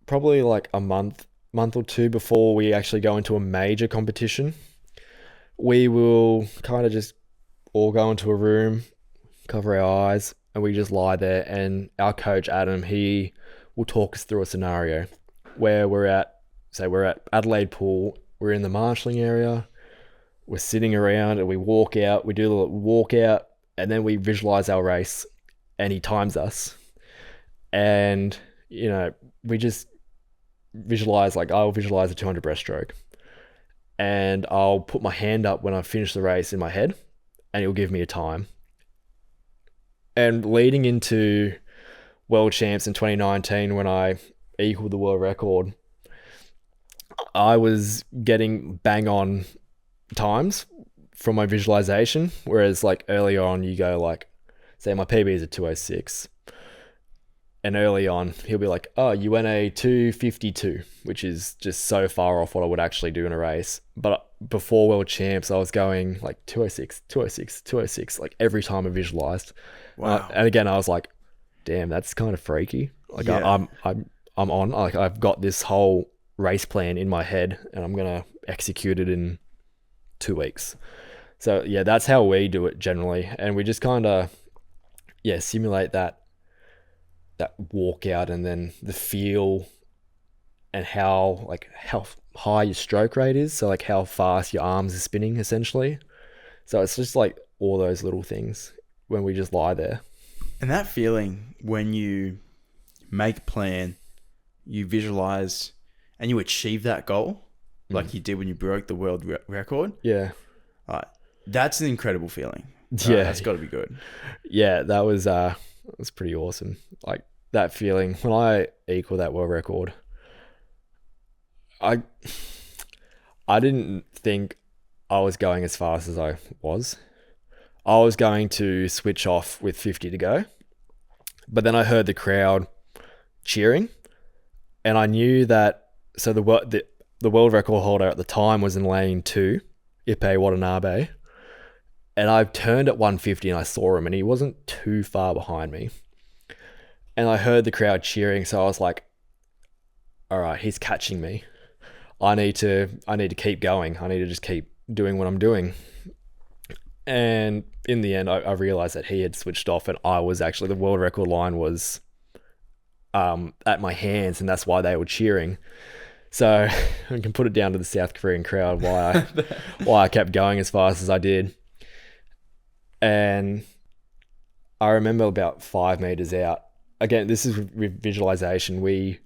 probably like a month or two before we actually go into a major competition. we will kind of just all go into a room, cover our eyes, and we just lie there. And our coach, Adam, he will talk us through a scenario where we're at Adelaide Pool, we're in the marshalling area, we're sitting around and we walk out, we do the walk out, and then we visualize our race, and he times us. And, we just visualize, I'll visualize a 200 breaststroke, and I'll put my hand up when I finish the race in my head, and he'll give me a time. And leading into World Champs in 2019, when I equaled the world record, I was getting bang on times from my visualization, whereas earlier on you go say my PB is a 206, and early on he'll be like, oh, you went a 252, which is just so far off what I would actually do in a race. But before World Champs, I was going 206, 206, 206, every time I visualized. Wow. And again, I was like, damn, that's kind of freaky. I'm on, I've got this whole race plan in my head, and I'm going to execute it in 2 weeks. So yeah, that's how we do it generally. And we just kind of, simulate that walkout, and then the feel and how high your stroke rate is. So how fast your arms are spinning essentially. So it's just all those little things when we just lie there. And that feeling when you make a plan, you visualize, and you achieve that goal, like you did when you broke the world record. Yeah. That's an incredible feeling. Yeah. That's got to be good. Yeah, that was pretty awesome. That feeling when I equaled that world record, I didn't think I was going as fast as I was. I was going to switch off with 50 to go, but then I heard the crowd cheering, and I knew that. So the world record holder at the time was in lane 2, Ipe Watanabe, and I turned at 150 and I saw him, and he wasn't too far behind me. And I heard the crowd cheering, so I was like, all right, he's catching me. I need to keep going. I need to just keep doing what I'm doing. And in the end, I realized that he had switched off, and I was actually, the world record line was at my hands, and that's why they were cheering. So I can put it down to the South Korean crowd why I kept going as fast as I did. And I remember about 5 meters out, again, this is with visualization. We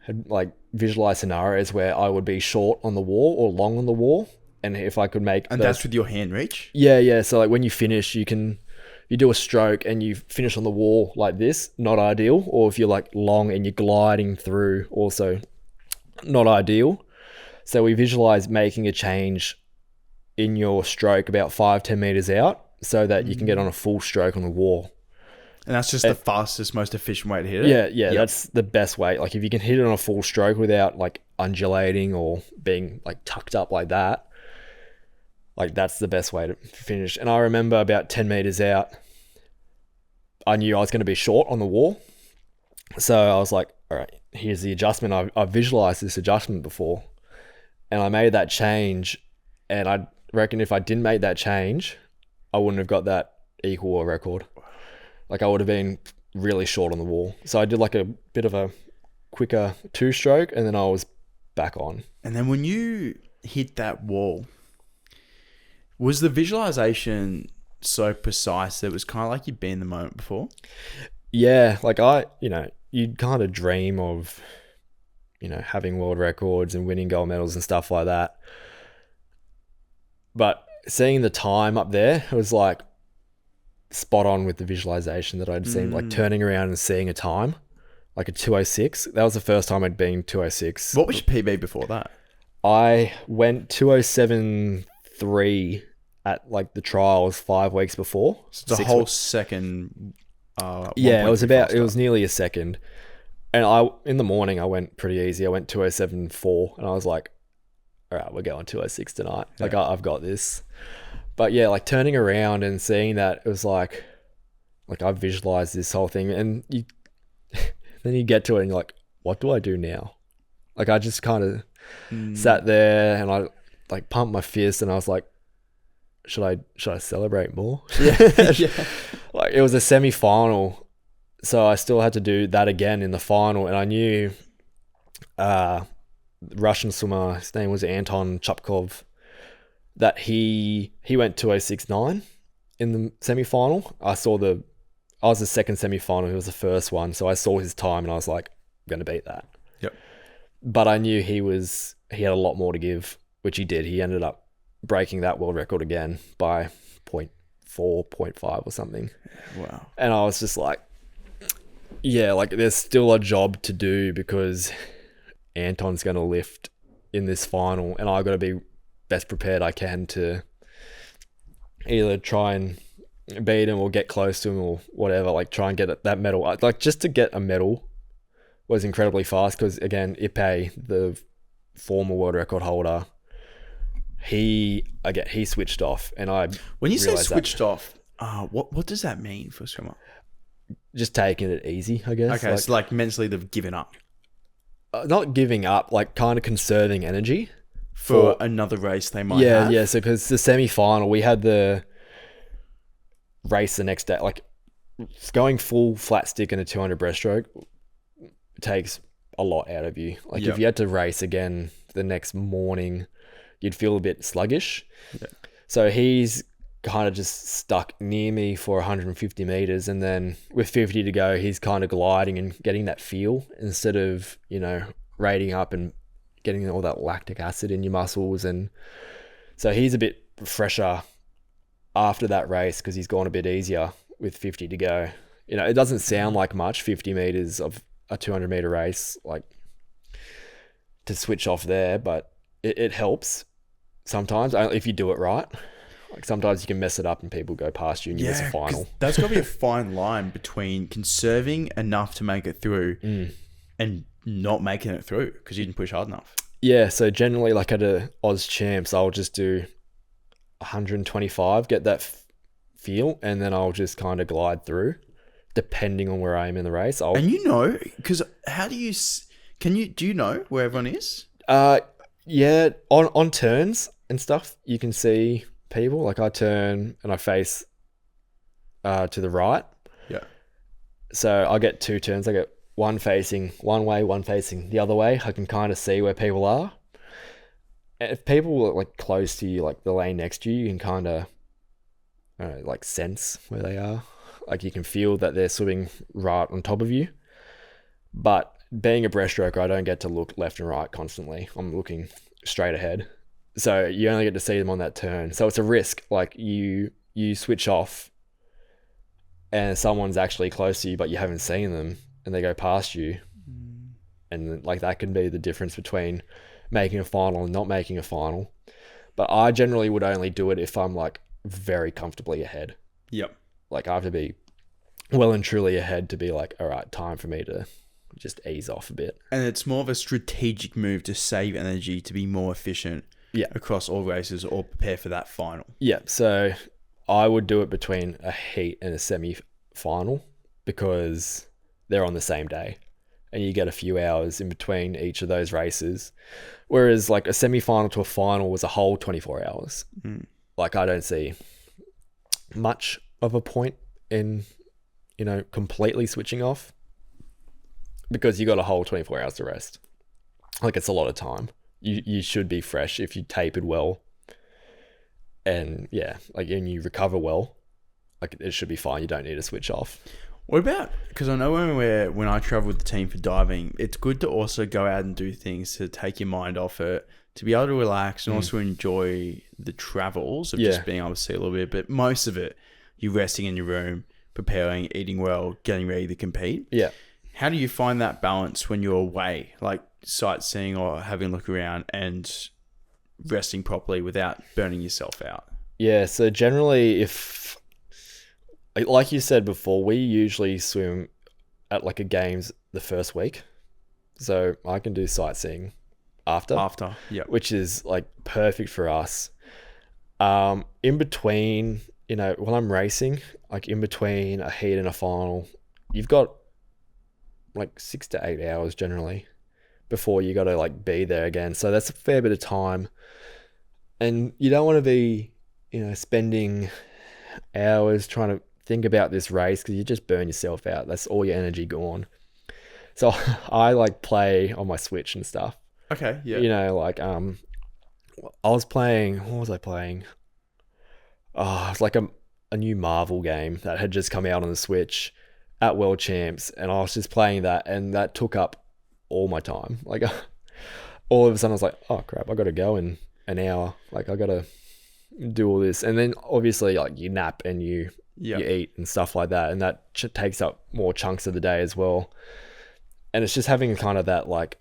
had visualized scenarios where I would be short on the wall or long on the wall. And if I could make... And that's with your hand reach? Yeah. So when you finish, you do a stroke and you finish on the wall like this, not ideal. Or if you're long and you're gliding through, also not ideal. So we visualize making a change in your stroke about 5-10 meters out so that you can get on a full stroke on the wall. And that's just the fastest, most efficient way to hit it? Yeah, that's the best way. If you can hit it on a full stroke without undulating or being tucked up like that, that's the best way to finish. And I remember about 10 meters out, I knew I was going to be short on the wall. So I was like, all right, here's the adjustment. I've visualized this adjustment before, and I made that change. And I reckon if I didn't make that change, I wouldn't have got that equal world record. I would have been really short on the wall. So I did a bit of a quicker 2-stroke, and then I was back on. And then when you hit that wall, was the visualization so precise that it was kind of like you'd been in the moment before? Yeah, you'd kind of dream of, having world records and winning gold medals and stuff like that. But seeing the time up there, it was spot on with the visualization that I'd seen, turning around and seeing a time, a 206. That was the first time I'd been 206. What was your PB before that? I went 207.3 at the trials 5 weeks before. So it's a whole second. It was nearly a second. And in the morning I went pretty easy. I went 207.4, and I was like, all right, we're going 206 tonight. Yeah. I've got this. But yeah, turning around and seeing that, it was I've visualized this whole thing, and then you get to it and you're like, what do I do now? I just kind of sat there, and I like pumped my fist, and I was like, should I celebrate more? Yeah. Like it was a semi-final, so I still had to do that again in the final, and I knew Russian swimmer, his name was Anton Chupkov, that he went 2:06.9 in the semi-final. I was the second semi-final, he was the first one, so I saw his time and I was like, I'm going to beat that. Yep. But I knew he had a lot more to give, which he did. He ended up breaking that world record again by 0.4, 0.5 or something. Wow. And I was just like, yeah, like there's still a job to do because Anton's going to lift in this final, and I've got to be best prepared I can to either try and beat him or get close to him or whatever, like try and get that medal. Like just to get a medal was incredibly fast because, again, Ipe, the former world record holder, he switched off, and I when you say switched off, what does that mean for a swimmer? Just taking it easy, I guess. Okay, so like mentally they've given up. Not giving up, like kind of conserving energy for another race they might have. Yeah, so because the semi-final, we had the race the next day. Like going full flat stick in a 200 breaststroke takes a lot out of you. Like if you had to race again the next morning, you'd feel a bit sluggish. Yeah. So he's kind of just stuck near me for 150 meters, and then with 50 to go, he's kind of gliding and getting that feel instead of, rating up and getting all that lactic acid in your muscles. And so he's a bit fresher after that race because he's gone a bit easier with 50 to go. It doesn't sound like much, 50 meters of a 200 meter race, like to switch off there, but it helps sometimes if you do it right. Like sometimes you can mess it up and people go past you and you miss a final. That's got to be a fine line between conserving enough to make it through and not making it through because you didn't push hard enough. Yeah, so generally like at a Oz Champs, I'll just do 125, get that feel, and then I'll just kind of glide through depending on where I am in the race. Because how do you, do you know where everyone is? Yeah, on turns and stuff, you can see people. Like I turn and I face to the right. Yeah. So I get two turns. I get one facing one way, one facing the other way. I can kind of see where people are. If people are like close to you, like the lane next to you, you can kind of like sense where they are. Like you can feel that they're swimming right on top of you. But being a breaststroker, I don't get to look left and right constantly. I'm looking straight ahead. So you only get to see them on that turn. So it's a risk. Like you switch off and someone's actually close to you, but you haven't seen them and they go past you. And like that can be the difference between making a final and not making a final. But I generally would only do it if I'm like very comfortably ahead. Yep. Like I have to be well and truly ahead to be like, all right, time for me to just ease off a bit. And it's more of a strategic move to save energy, to be more efficient across all races or prepare for that final. Yeah, so I would do it between a heat and a semi-final because they're on the same day and you get a few hours in between each of those races. Whereas like a semi-final to a final was a whole 24 hours. Like I don't see much of a point in, completely switching off because you got a whole 24 hours to rest. Like it's a lot of time. You should be fresh if you tapered well and and you recover well, like it should be fine. You don't need to switch off. What about, because I know when I travel with the team for diving, it's good to also go out and do things to take your mind off it, to be able to relax and also enjoy the travels of just being able to see a little bit. But most of it, you're resting in your room, preparing, eating well, getting ready to compete. Yeah. How do you find that balance when you're away, like sightseeing or having a look around and resting properly without burning yourself out? Yeah, so generally if, like you said before, we usually swim at like a games the first week. So I can do sightseeing after, which is like perfect for us. In between, when I'm racing, like in between a heat and a final, you've got like 6 to 8 hours generally before you got to like be there again. So that's a fair bit of time. And you don't want to be, spending hours trying to think about this race because you just burn yourself out. That's all your energy gone. So I like play on my Switch and stuff. Okay, yeah. I was playing, what was I playing? Oh, it's like a new Marvel game that had just come out on the Switch at World Champs, and I was just playing that, and that took up all my time. Like, all of a sudden I was like, oh crap, I got to go in an hour. Like, I got to do all this. And then obviously, like, you nap and you eat and stuff like that, and that takes up more chunks of the day as well. And it's just having kind of that, like,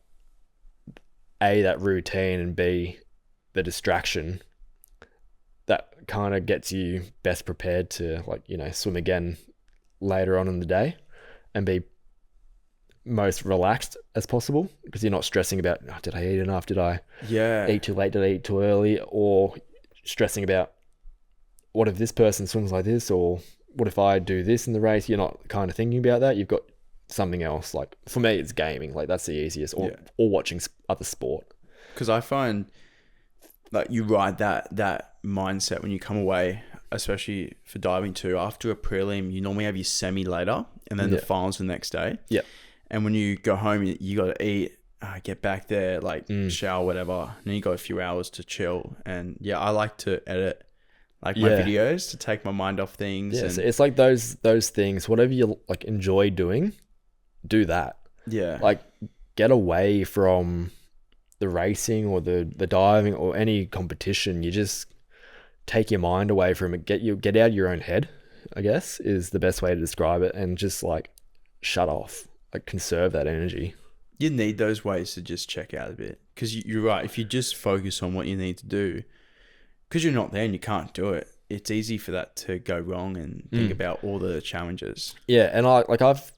A, that routine, and B, the distraction that kind of gets you best prepared to, like, swim again later on in the day and be most relaxed as possible, because you're not stressing about, oh, did I eat enough? Did I eat too late? Did I eat too early? Or stressing about, what if this person swims like this? Or what if I do this in the race? You're not kind of thinking about that. You've got something else. Like, for me, it's gaming. Like, that's the easiest, or watching other sport. Because I find like you ride that mindset when you come away, especially for diving too. After a prelim, you normally have your semi later, and then the finals the next day. Yeah. And when you go home, you got to eat, get back there, like shower, whatever. And then you got a few hours to chill. And I like to edit like my videos to take my mind off things. Yeah, and so it's like those things, whatever you like enjoy doing, do that. Yeah. Like, get away from the racing or the diving or any competition. You just take your mind away from it. Get out of your own head, I guess, is the best way to describe it, and just like shut off, like conserve that energy. You need those ways to just check out a bit, because you're right. If you just focus on what you need to do, because you're not there and you can't do it, it's easy for that to go wrong and think about all the challenges. Yeah, and I've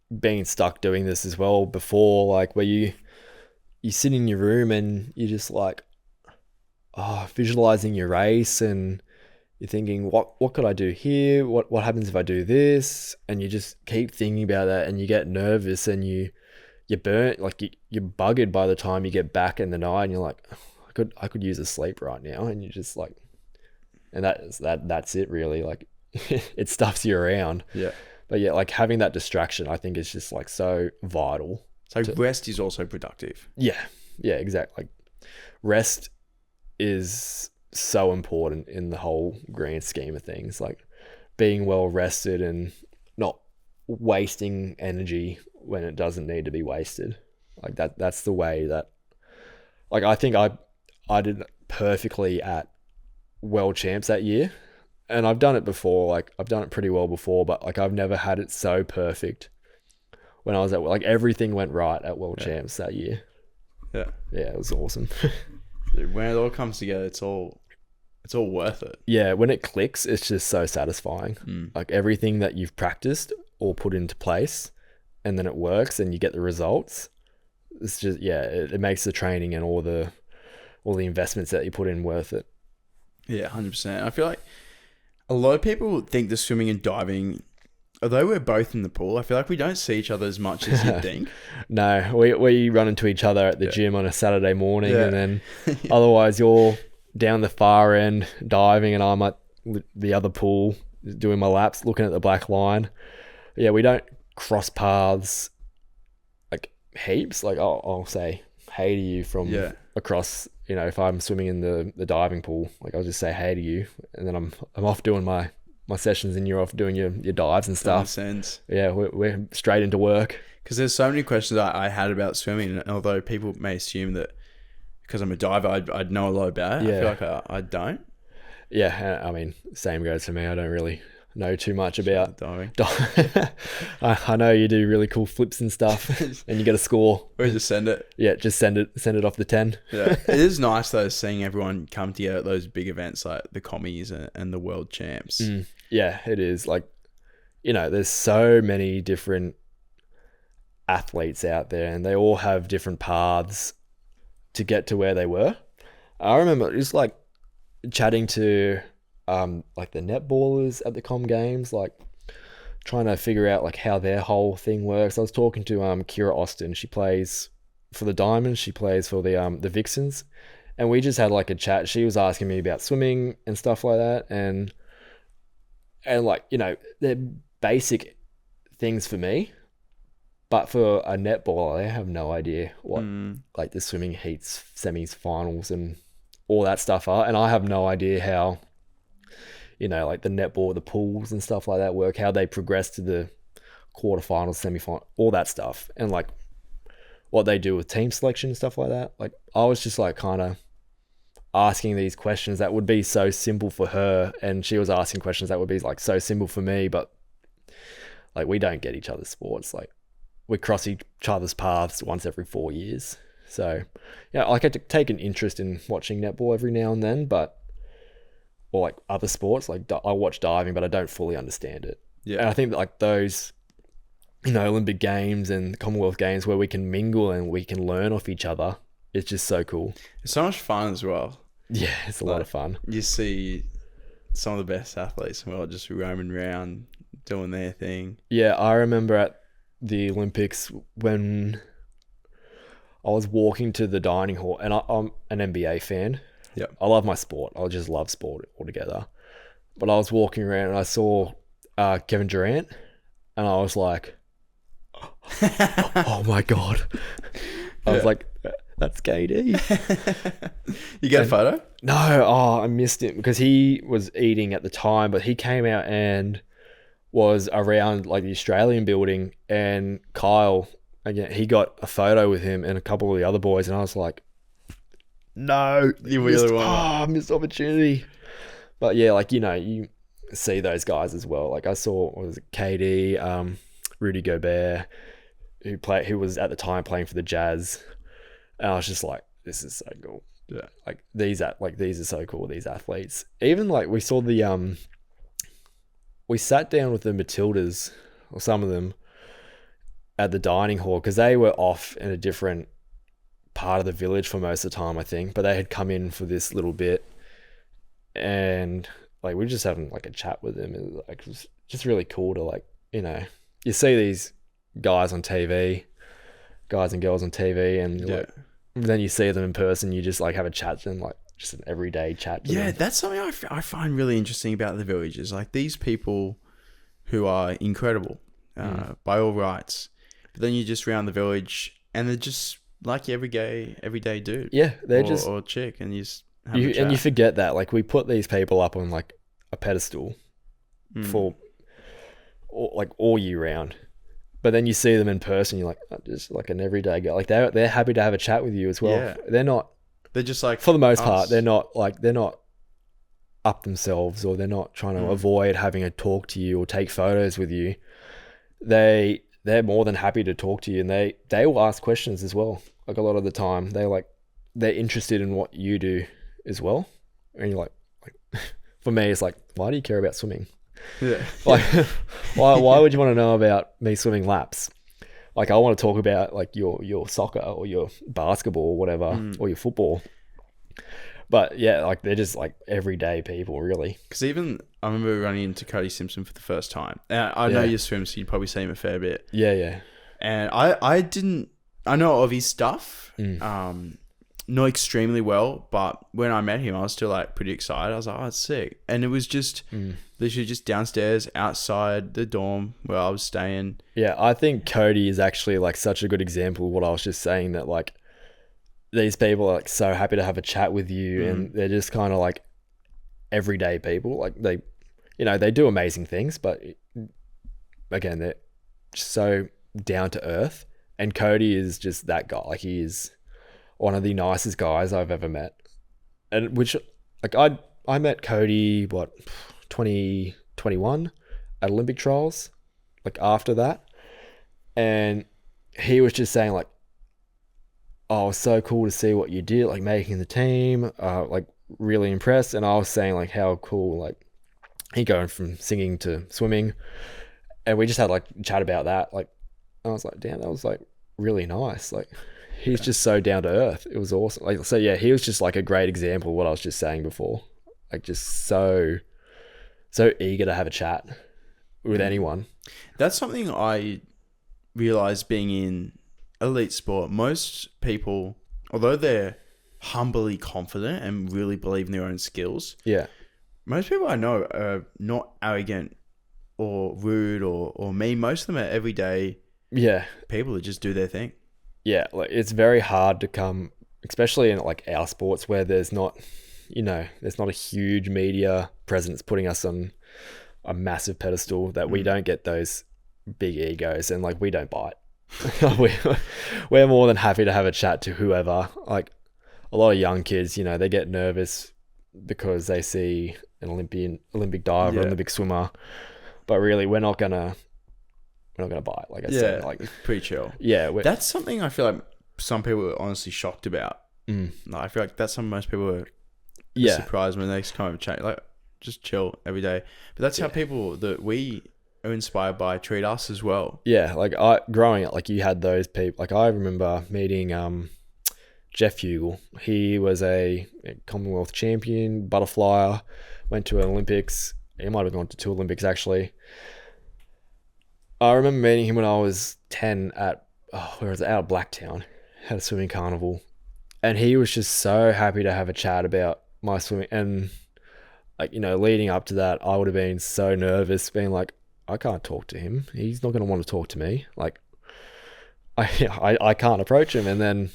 been stuck doing this as well before, like where you sit in your room and you're just like, visualizing your race, and you're thinking, what could I do here? What happens if I do this? And you just keep thinking about that, and you get nervous, and you're burnt, like you're buggered by the time you get back in the night, and you're like, I could use a sleep right now, and you're just like, and that's it really. Like, it stuffs you around. Yeah. But like having that distraction, I think is just like so vital. So rest is also productive. Yeah, exactly. Like, rest is so important in the whole grand scheme of things. Like, being well rested and not wasting energy when it doesn't need to be wasted. Like, that's the way that, like, I think I did perfectly at World Champs that year. And I've done it before. Like, I've done it pretty well before, but like, I've never had it so perfect. When I was at, like, everything went right at World Champs that year. Yeah, it was awesome. Dude, when it all comes together, it's all worth it. Yeah, when it clicks, it's just so satisfying. Like, everything that you've practiced or put into place, and then it works, and you get the results. It's just it makes the training and all the investments that you put in worth it. Yeah, 100%. I feel like a lot of people think the swimming and diving, although we're both in the pool, I feel like we don't see each other as much as you'd think. No, we run into each other at the gym on a Saturday morning, and then otherwise you're down the far end diving, and I'm at the other pool doing my laps, looking at the black line. Yeah, we don't cross paths like heaps. Like, I'll say hey to you from across. If I'm swimming in the diving pool, like, I'll just say hey to you, and then I'm off doing my sessions, and you're off doing your dives and stuff. That makes sense. Yeah, we're straight into work. Because there's so many questions I had about swimming, and although people may assume that because I'm a diver, I'd know a lot about it. I feel like I don't. Yeah, I mean, same goes for me. I don't really know too much about diving. I know you do really cool flips and stuff, and you get a score. Or just send it. Yeah, just send it off the 10. Yeah, it is nice though seeing everyone come together at those big events like the commies and the world champs. Yeah, it is. Like, there's so many different athletes out there, and they all have different paths to get to where they were. I remember just like chatting to like the netballers at the Com Games, like trying to figure out like how their whole thing works. I was talking to Kira Austin. She plays for the Diamonds. She plays for the Vixens, And we just had like a chat. She was asking me about swimming and stuff like that. And like, you know, they're basic things for me. But for a netballer, I have no idea what like the swimming heats, semis, finals, and all that stuff are. And I have no idea how, you know, like the netball, the pools and stuff like that work, how they progress to the quarterfinals, semifinal, all that stuff. And like what they do with team selection and stuff like that. Like I was just like kind of asking these questions that would be so simple for her. And she was asking questions that would be like so simple for me. But like we don't get each other's sports. Like, we cross each other's paths once every 4 years. So, yeah, I get to take an interest in watching netball every now and then, or like other sports, like I watch diving, but I don't fully understand it. Yeah. And I think that like those, you know, Olympic Games and Commonwealth Games where we can mingle and we can learn off each other, it's just so cool. It's so much fun as well. Yeah, it's a lot of fun. You see some of the best athletes in the world just roaming around, doing their thing. Yeah, I remember at the Olympics when I was walking to the dining hall, and I'm an NBA fan. Yeah, I love my sport. I just love sport altogether. But I was walking around and I saw Kevin Durant, and I was like, "Oh my god!" I was like, "That's KD." You get a photo? No, I missed him because he was eating at the time, but he came out and was around like the Australian building, and Kyle, again, he got a photo with him and a couple of the other boys, and I was like, no, you really want missed opportunity. But yeah, like, you know, you see those guys as well. Like I saw, what was it, KD, Rudy Gobert, who was at the time playing for the Jazz, and I was just like, this is so cool. Yeah, like these are so cool, these athletes. Even like we saw we sat down with the Matildas, or some of them, at the dining hall because they were off in a different part of the village for most of the time, I think. But they had come in for this little bit, and like we were just having like a chat with them. It was just really cool to, like, you know, you see these guys on TV, guys and girls on TV, and like, then you see them in person. You just like have a chat to them, like just an everyday chat to them. That's something I find really interesting about the villages. Like these people who are incredible by all rights, but then you just round the village and they're just like your everyday dude. Yeah, they're just or chick, and you just you forget that, like, we put these people up on like a pedestal for all year round. But then you see them in person, you're like, oh, just like an everyday guy. Like they're happy to have a chat with you as well. Yeah. They're just like, for the most part, they're not up themselves, or they're not trying to avoid having a talk to you or take photos with you. They're more than happy to talk to you, and they will ask questions as well. Like a lot of the time, they're interested in what you do as well. And you're like for me, it's like, why do you care about swimming? Yeah. Like, why would you want to know about me swimming laps? Like, I want to talk about like your soccer or your basketball or whatever, or your football. But yeah, like they're just like everyday people, really. Because even I remember running into Cody Simpson for the first time. I know you swim, so you'd probably see him a fair bit. Yeah. And I know of his stuff, not extremely well, but when I met him, I was still like pretty excited. I was like, oh, it's sick. And it was just literally just downstairs outside the dorm where I was staying. Yeah, I think Cody is actually like such a good example of what I was just saying, that like these people are like so happy to have a chat with you, and they're just kind of like everyday people. Like they do amazing things, but again, they're just so down to earth. And Cody is just that guy. Like, he is one of the nicest guys I've ever met. And which, like, I met Cody 2021 at Olympic trials, like after that, and he was just saying like, oh, it was so cool to see what you did, like making the team, like really impressed. And I was saying like how cool, like he going from singing to swimming, and we just had like a chat about that. Like, I was like, damn, that was like really nice. Like, he's just so down to earth. It was awesome. Like, so yeah, he was just like a great example of what I was just saying before. Like, just so eager to have a chat with anyone. That's something I realized being in elite sport. Most people, although they're humbly confident and really believe in their own skills. Yeah. Most people I know are not arrogant or rude or mean. Most of them are everyday people that just do their thing. Yeah, like it's very hard to come, especially in like our sports where there's not a huge media presence putting us on a massive pedestal, that we don't get those big egos, and like we don't bite. We're more than happy to have a chat to whoever. Like a lot of young kids, they get nervous because they see an Olympic diver, Olympic swimmer, but really we're not gonna bite. Like I said, like it's pretty chill. Yeah, that's something I feel like some people are honestly shocked about. Like, I feel like that's something most people are surprised when they come over and chat. Like, just chill every day. But that's how people that we are inspired by treat us as well. Yeah, like growing up, like you had those people. Like I remember meeting Jeff Hugel. He was a Commonwealth champion, butterflyer, went to Olympics. He might have gone to 2 Olympics actually. I remember meeting him when I was 10 at, out of Blacktown, had a swimming carnival. And he was just so happy to have a chat about my swimming. And like, leading up to that, I would have been so nervous, being like, I can't talk to him. He's not going to want to talk to me. Like, I can't approach him. And then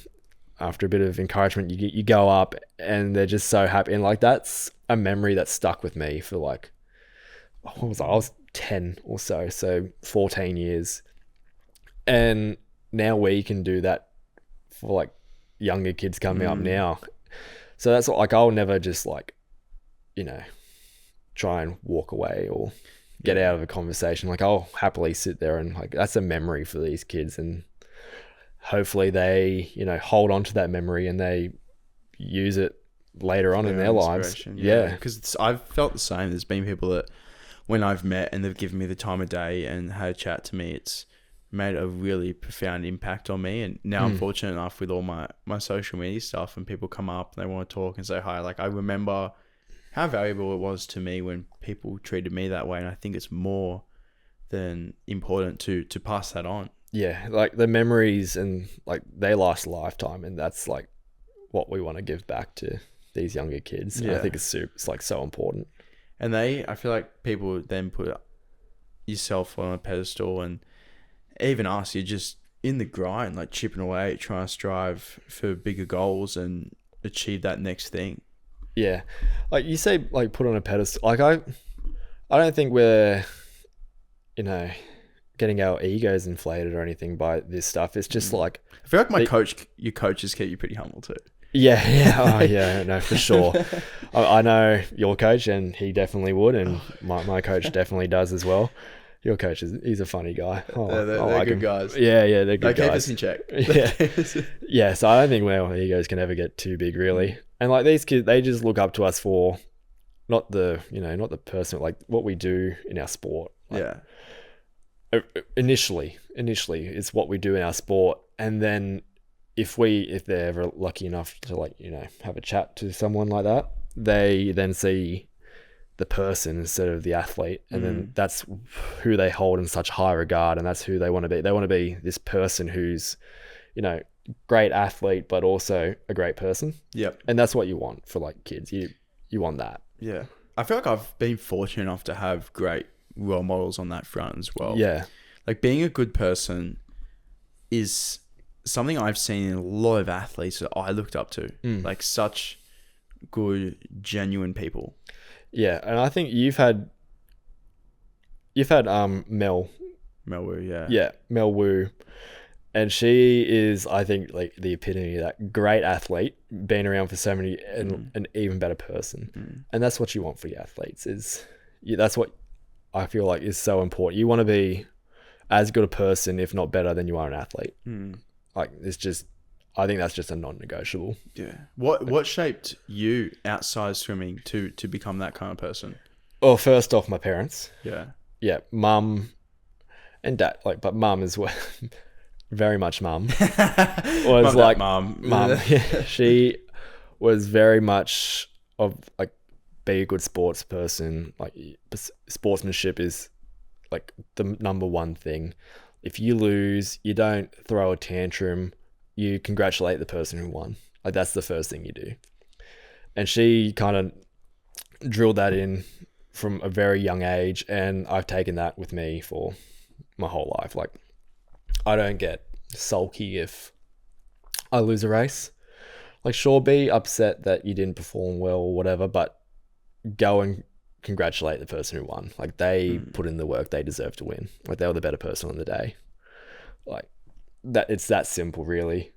after a bit of encouragement, you go up and they're just so happy. And like, that's a memory that stuck with me for like, I was 10 or so 14 years. And now we can do that for like younger kids coming up now. So that's like, I'll never just like, try and walk away or get out of a conversation. Like I'll happily sit there and like, that's a memory for these kids, and hopefully they, hold on to that memory and they use it later on in their lives. Yeah. Because I've felt the same. There's been people that when I've met and they've given me the time of day and had a chat to me, it's made a really profound impact on me. And now I'm fortunate enough with all my social media stuff, and people come up and they want to talk and say hi. Like, I remember how valuable it was to me when people treated me that way. And I think it's more than important to pass that on. Yeah. Like the memories, and like they last a lifetime, and that's like what we want to give back to these younger kids. Yeah. I think it's like so important. And I feel like people then put yourself on a pedestal, and even us, you're just in the grind, like chipping away, trying to strive for bigger goals and achieve that next thing. Yeah. Like you say, like put on a pedestal. Like I don't think we're, getting our egos inflated or anything by this stuff. It's just like, I feel like your coaches keep you pretty humble too. Yeah. Oh, yeah. No, for sure. I know your coach, and he definitely would, and my coach definitely does as well. Your coach he's a funny guy. They're like good guys. Yeah, they're good guys. They keep us in check. Yeah. So I don't think our egos can ever get too big, really. And like these kids, they just look up to us for not the person, like what we do in our sport. Like, Initially, it's what we do in our sport, and then if they're ever lucky enough to like have a chat to someone like that, they then see the person instead of the athlete, and then that's who they hold in such high regard, and that's who they want to be. They want to be this person who's great athlete but also a great person. Yep. And that's what you want for like kids. You want that. Yeah. I feel like I've been fortunate enough to have great role models on that front as well. Yeah. Like being a good person is something I've seen in a lot of athletes that I looked up to. Like such good, genuine people. Yeah. And I think you've had Mel Wu, yeah. Yeah, Mel Wu. And she is, I think, like the epitome of that great athlete, been around for so many, and an even better person. And that's what you want for your athletes. That's what I feel like is so important. You want to be as good a person, if not better, than you are an athlete. Like I think that's just a non-negotiable. Yeah. What shaped you outside swimming to become that kind of person? Well, first off, my parents. Yeah. Yeah, mum and dad. Like, but mum as well. Very much mum. Was like mum. Yeah, she was very much of like be a good sports person. Like sportsmanship is like the number one thing. If you lose, you don't throw a tantrum. You congratulate the person who won. Like that's the first thing you do. And she kind of drilled that in from a very young age, and I've taken that with me for my whole life. Like I don't get sulky if I lose a race. Like sure, be upset that you didn't perform well or whatever, but go and congratulate the person who won. Like they put in the work, they deserve to win. Like they were the better person on the day. Like that, it's that simple really.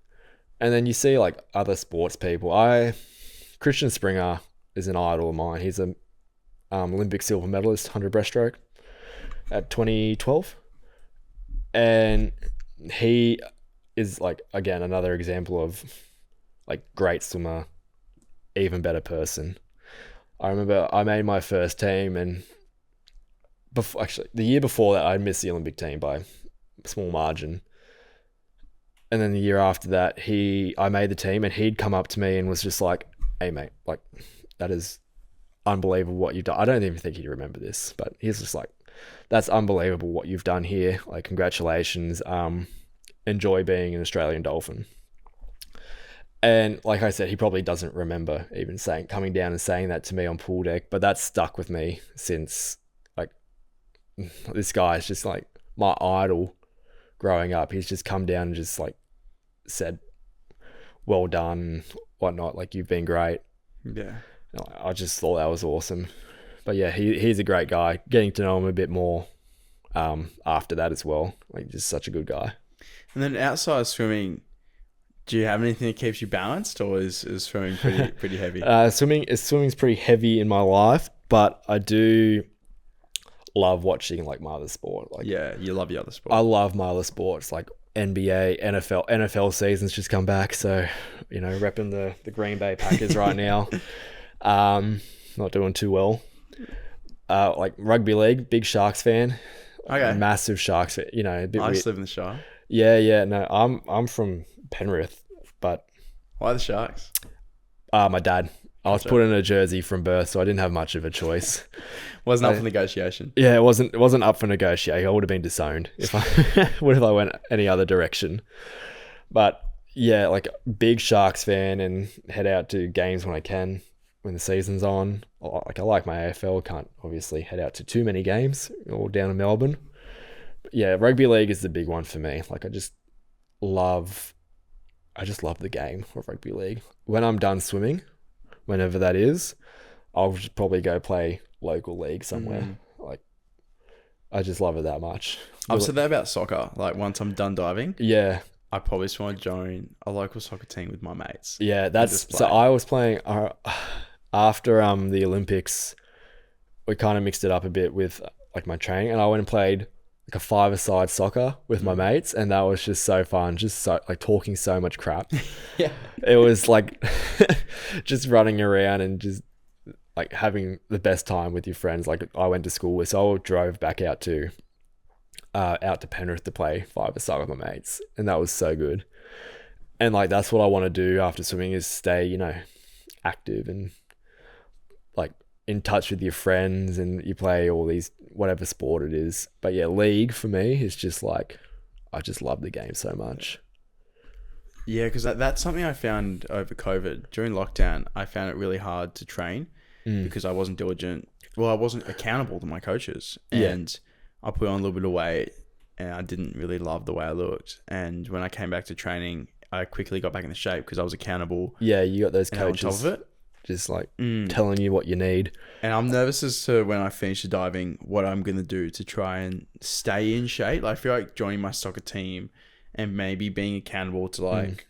And then you see like other sports people. Christian Springer is an idol of mine. He's a Olympic silver medalist, 100 breaststroke at 2012. And he is like, again, another example of like great swimmer, even better person. I remember I made my first team, and actually the year before that I missed the Olympic team by a small margin. And then the year after that, I made the team, and he'd come up to me and was just like, "Hey mate, like that is unbelievable what you've done." I don't even think he'd remember this, but he's just like, "That's unbelievable what you've done here. Like congratulations. Enjoy being an Australian Dolphin." And like I said, he probably doesn't remember even coming down and saying that to me on pool deck, but that's stuck with me since. Like this guy is just like my idol growing up. He's just come down and just like said, "Well done," whatnot. Like you've been great. Yeah. I just thought that was awesome. But yeah, he's a great guy. Getting to know him a bit more after that as well. Like just such a good guy. And then outside swimming, do you have anything that keeps you balanced, or is swimming pretty heavy? Swimming's pretty heavy in my life, but I do love watching like my other sport. Like yeah, you love your other sport. I love my other sports like NBA, NFL. NFL season's just come back, so repping the Green Bay Packers right now. Not doing too well. Like rugby league, big Sharks fan. Okay. Massive Sharks fan. A bit I just live in the Shire. Yeah. No, I'm from Penrith, but why the Sharks? My dad. I was put in a jersey from birth, so I didn't have much of a choice. Wasn't up for negotiation. Yeah, it wasn't up for negotiation. I would have been disowned if I went any other direction. But yeah, like big Sharks fan, and head out to games when I can, when the season's on. Like I like my AFL. Can't obviously head out to too many games or down in Melbourne. But yeah, rugby league is the big one for me. Like I just love the game of rugby league. When I'm done swimming, whenever that is, I'll just probably go play local league somewhere. Like I just love it that much. I've said that about soccer. Like once I'm done diving, yeah, I probably just want to join a local soccer team with my mates. Yeah, so I was playing after the Olympics. We kind of mixed it up a bit with like my training, and I went and played like a five-a-side soccer with my mates, and that was just so fun. Just so like talking so much crap. Yeah, it was like just running around and just like having the best time with your friends. Like I went to school with, so I drove back out to Penrith to play five-a-side with my mates, and that was so good. And like that's what I want to do after swimming, is stay active and like in touch with your friends, and you play all these whatever sport it is. But yeah, league for me is just like I just love the game so much. Yeah, because that's something I found over COVID. During lockdown, I found it really hard to train because I wasn't diligent. Well, I wasn't accountable to my coaches, and I put on a little bit of weight, and I didn't really love the way I looked. And when I came back to training, I quickly got back into shape because I was accountable. Yeah, you got those coaches on top of it, just like telling you what you need. And I'm nervous as to when I finish the diving, what I'm going to do to try and stay in shape. Like, I feel like joining my soccer team and maybe being accountable to like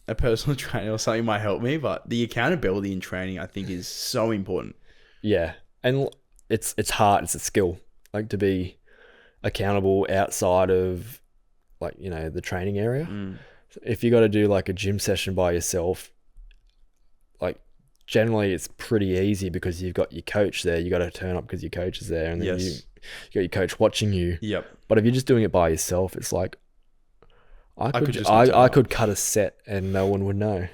a personal trainer or something might help me. But the accountability in training, I think, is so important. Yeah, and it's hard. It's a skill, like to be accountable outside of like the training area. If you got to do like a gym session by yourself, like generally it's pretty easy because you've got your coach there. You got to turn up because your coach is there, and then you got your coach watching you. Yep. But if you're just doing it by yourself, it's like I could cut a set and no one would know,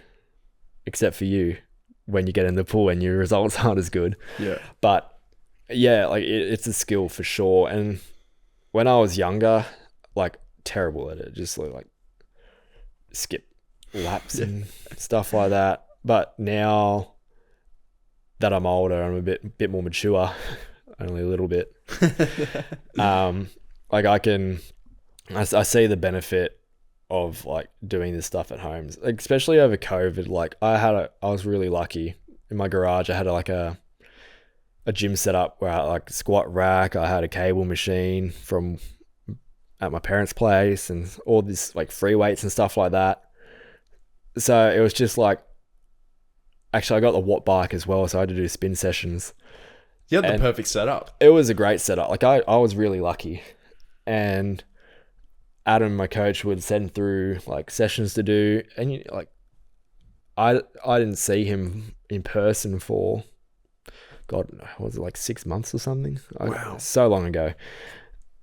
except for you when you get in the pool and your results aren't as good. Yeah. But yeah, like it's a skill for sure. And when I was younger, like terrible at it, just like skip laps and stuff like that. But now that I'm older, I'm a bit more mature, only a little bit. Like I see the benefit of like doing this stuff at home, like, especially over COVID. Like I was really lucky in my garage. I had a gym set up where I had like a squat rack. I had a cable machine from at my parents' place and all this like free weights and stuff like that. So it was just like, actually I got the watt bike as well, so I had to do spin sessions. You had the perfect setup. It was a great setup. Like I was really lucky. And Adam, my coach, would send through like sessions to do, and I didn't see him in person for, God, was it like 6 months or something? Wow. So long ago.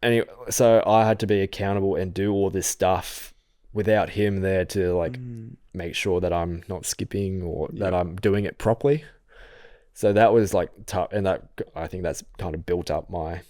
Anyway, so I had to be accountable and do all this stuff without him there to like make sure that I'm not skipping or that I'm doing it properly. So that was like tough, and that I think that's kind of built up my,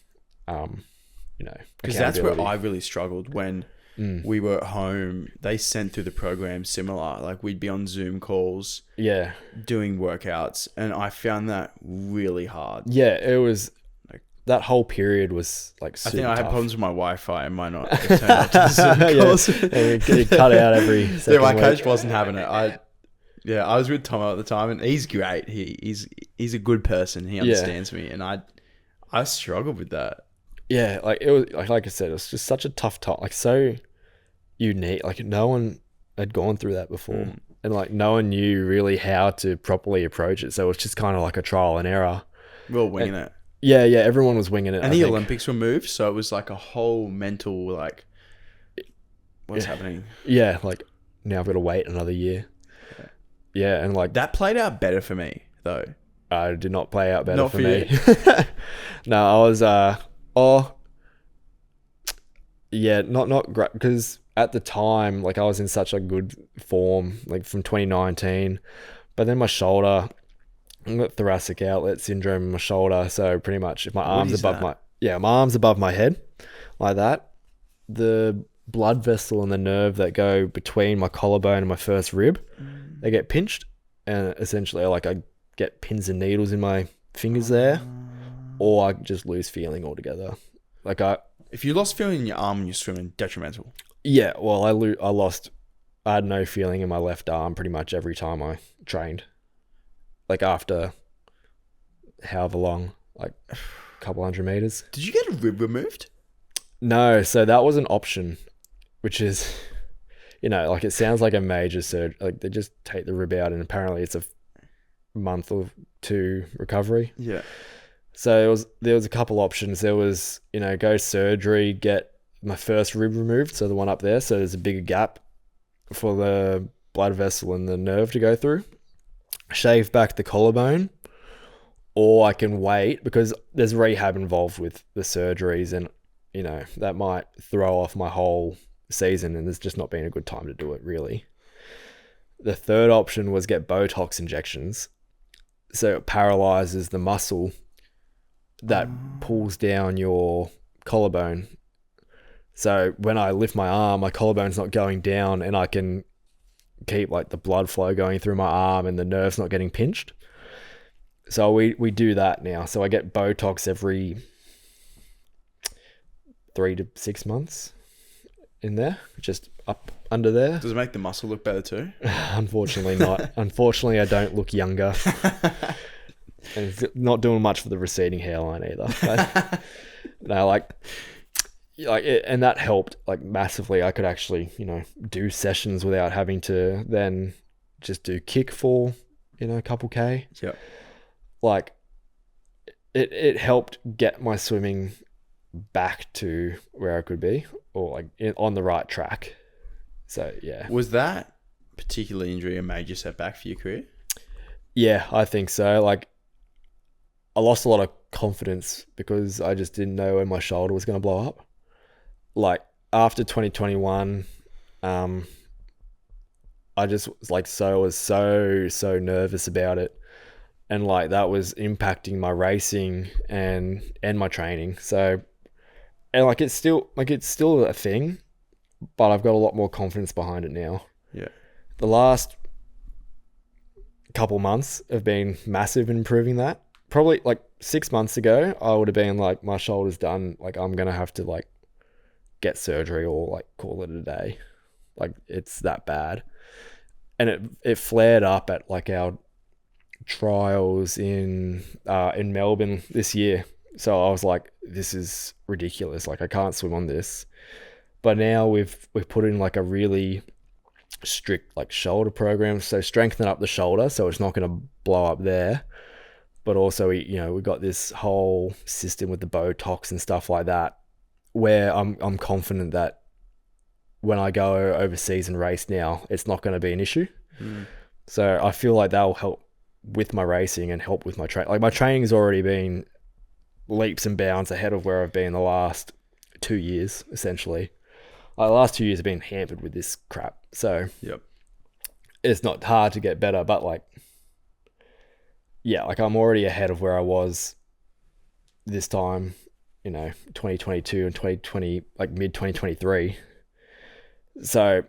because that's where I really struggled when we were at home. They sent through the program similar, like we'd be on Zoom calls, doing workouts, and I found that really hard. Yeah, it was like that whole period was like super I think I had tough. problems with my Wi-Fi and might not have turned up to the Zoom calls. It cut out every second my week. coach wasn't having it. I was with Tom at the time, and he's great. He's a good person. He understands me, and I struggled with that. Yeah, like it was like I said, it was just such a tough time, like so unique. Like no one had gone through that before, and like no one knew really how to properly approach it. So it was just kind of like a trial and error. We were winging it. Yeah, everyone was winging it. And the Olympics were moved, so it was like a whole mental like, what's happening? Yeah, like now I've got to wait another year. Yeah, and like that played out better for me though. I did not play out better Not for for me. No, I was not great, because at the time, like I was in such a good form, like from 2019, but then my shoulder, I got thoracic outlet syndrome in my shoulder. So pretty much if my arms above my arms above my head like that, the blood vessel and the nerve that go between my collarbone and my first rib, they get pinched, and essentially like I get pins and needles in my fingers there, or I just lose feeling altogether. Like if you lost feeling in your arm when you're swimming, detrimental. Yeah, well, I had no feeling in my left arm pretty much every time I trained. Like after however long, like a couple 100 meters. Did you get a rib removed? No, so that was an option, which is, like it sounds like a major surgery. Like they just take the rib out, and apparently it's a month or two recovery. Yeah. So there was a couple options. There was, go surgery, get my first rib removed, so the one up there, so there's a bigger gap for the blood vessel and the nerve to go through. Shave back the collarbone, or I can wait because there's rehab involved with the surgeries, and that might throw off my whole season, and there's just not been a good time to do it really. The third option was get Botox injections, so it paralyzes the muscle that pulls down your collarbone. So when I lift my arm, my collarbone's not going down, and I can keep like the blood flow going through my arm, and the nerve's not getting pinched. So we do that now. So I get Botox every 3 to 6 months in there, just up under there. Does it make the muscle look better too? Unfortunately not. Unfortunately, I don't look younger. And it's not doing much for the receding hairline either. But, no, and that helped like massively. I could actually, do sessions without having to then just do kick for, a couple K. Yeah. Like it helped get my swimming back to where I could be, or like on the right track. So yeah. Was that particular injury a major setback for your career? Yeah, I think so. Like I lost a lot of confidence because I just didn't know when my shoulder was going to blow up. Like after 2021, I just was so nervous about it. And like that was impacting my racing and my training. So, and like it's still a thing, but I've got a lot more confidence behind it now. Yeah. the last couple months have been massive in improving that. Probably like 6 months ago, I would have been like, my shoulder's done. Like, I'm going to have to like get surgery or like call it a day. Like, it's that bad. And it flared up at like our trials in Melbourne this year. So I was like, this is ridiculous. Like, I can't swim on this. But now we've put in like a really strict like shoulder program. So strengthen up the shoulder so it's not going to blow up there. But also, you know, we've got this whole system with the Botox and stuff like that, where I'm confident that when I go overseas and race now, it's not going to be an issue. So I feel like that will help with my racing and help with my training. Like, my training has already been leaps and bounds ahead of where I've been the last 2 years, essentially. The last 2 years have been hampered with this crap. So it's not hard to get better, but like, yeah, like I'm already ahead of where I was this time, you know, 2022 and 2020, like mid 2023. So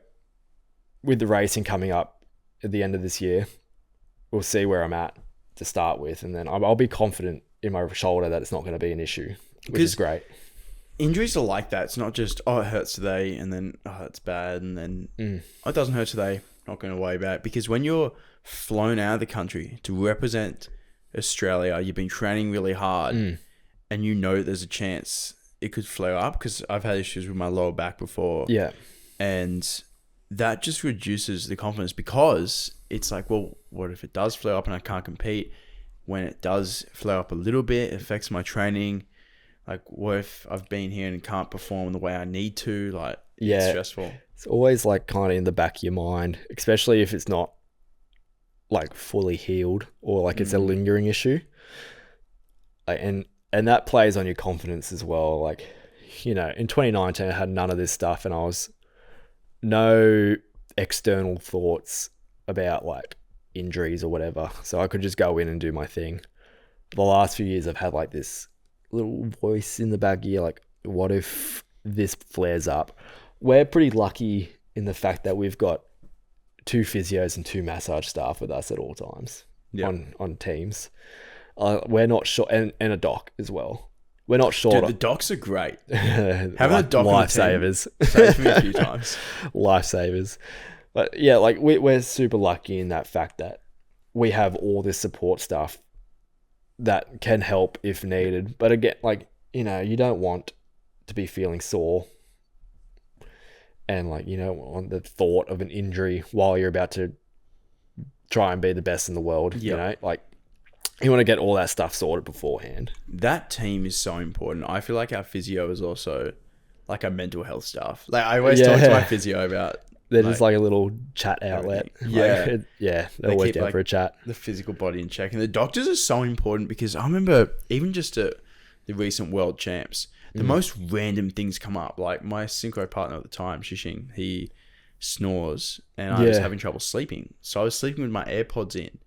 with the racing coming up at the end of this year, we'll see where I'm at to start with. And then I'll be confident in my shoulder that it's not going to be an issue, which is great. Injuries are like that. It's not just, oh, it hurts today and then, oh, it's bad. And then oh, it doesn't hurt today. Not going to worry about it. Because when you're flown out of the country to represent Australia, you've been training really hard and you know there's a chance it could flare up, because I've had issues with my lower back before. Yeah. And that just reduces the confidence, because it's like, well, what if it does flare up and I can't compete? When it does flare up a little bit, it affects my training. Like, what if I've been here and can't perform the way I need to? Like, it's stressful. It's always like kind of in the back of your mind, especially if it's not like fully healed or like it's a lingering issue. And that plays on your confidence as well. Like, you know, in 2019, I had none of this stuff and I was no external thoughts about like injuries or whatever. So I could just go in and do my thing. The last few years I've had like this little voice in the back of your ear, like, what if this flares up? We're pretty lucky in the fact that we've got 2 physios and 2 massage staff with us at all times on teams. We're not sure, and a doc as well. We're not sure. Dude, the docs are great. Having a doc lifesavers saved me a few times. Lifesavers. But yeah, like we're super lucky in that fact that we have all this support stuff that can help if needed. But again, like, you know, you don't want to be feeling sore and like, you don't want the thought of an injury while you're about to try and be the best in the world. You know, like, you want to get all that stuff sorted beforehand. That team is so important. I feel like our physio is also like our mental health stuff. Like, I always talk to my physio about. They're just like a little chat outlet. Yeah. They're always down for a chat. The physical body in check. And the doctors are so important, because I remember even just at the recent world champs, the most random things come up. Like, my synchro partner at the time, Shishing, he snores and I was having trouble sleeping. So I was sleeping with my AirPods in.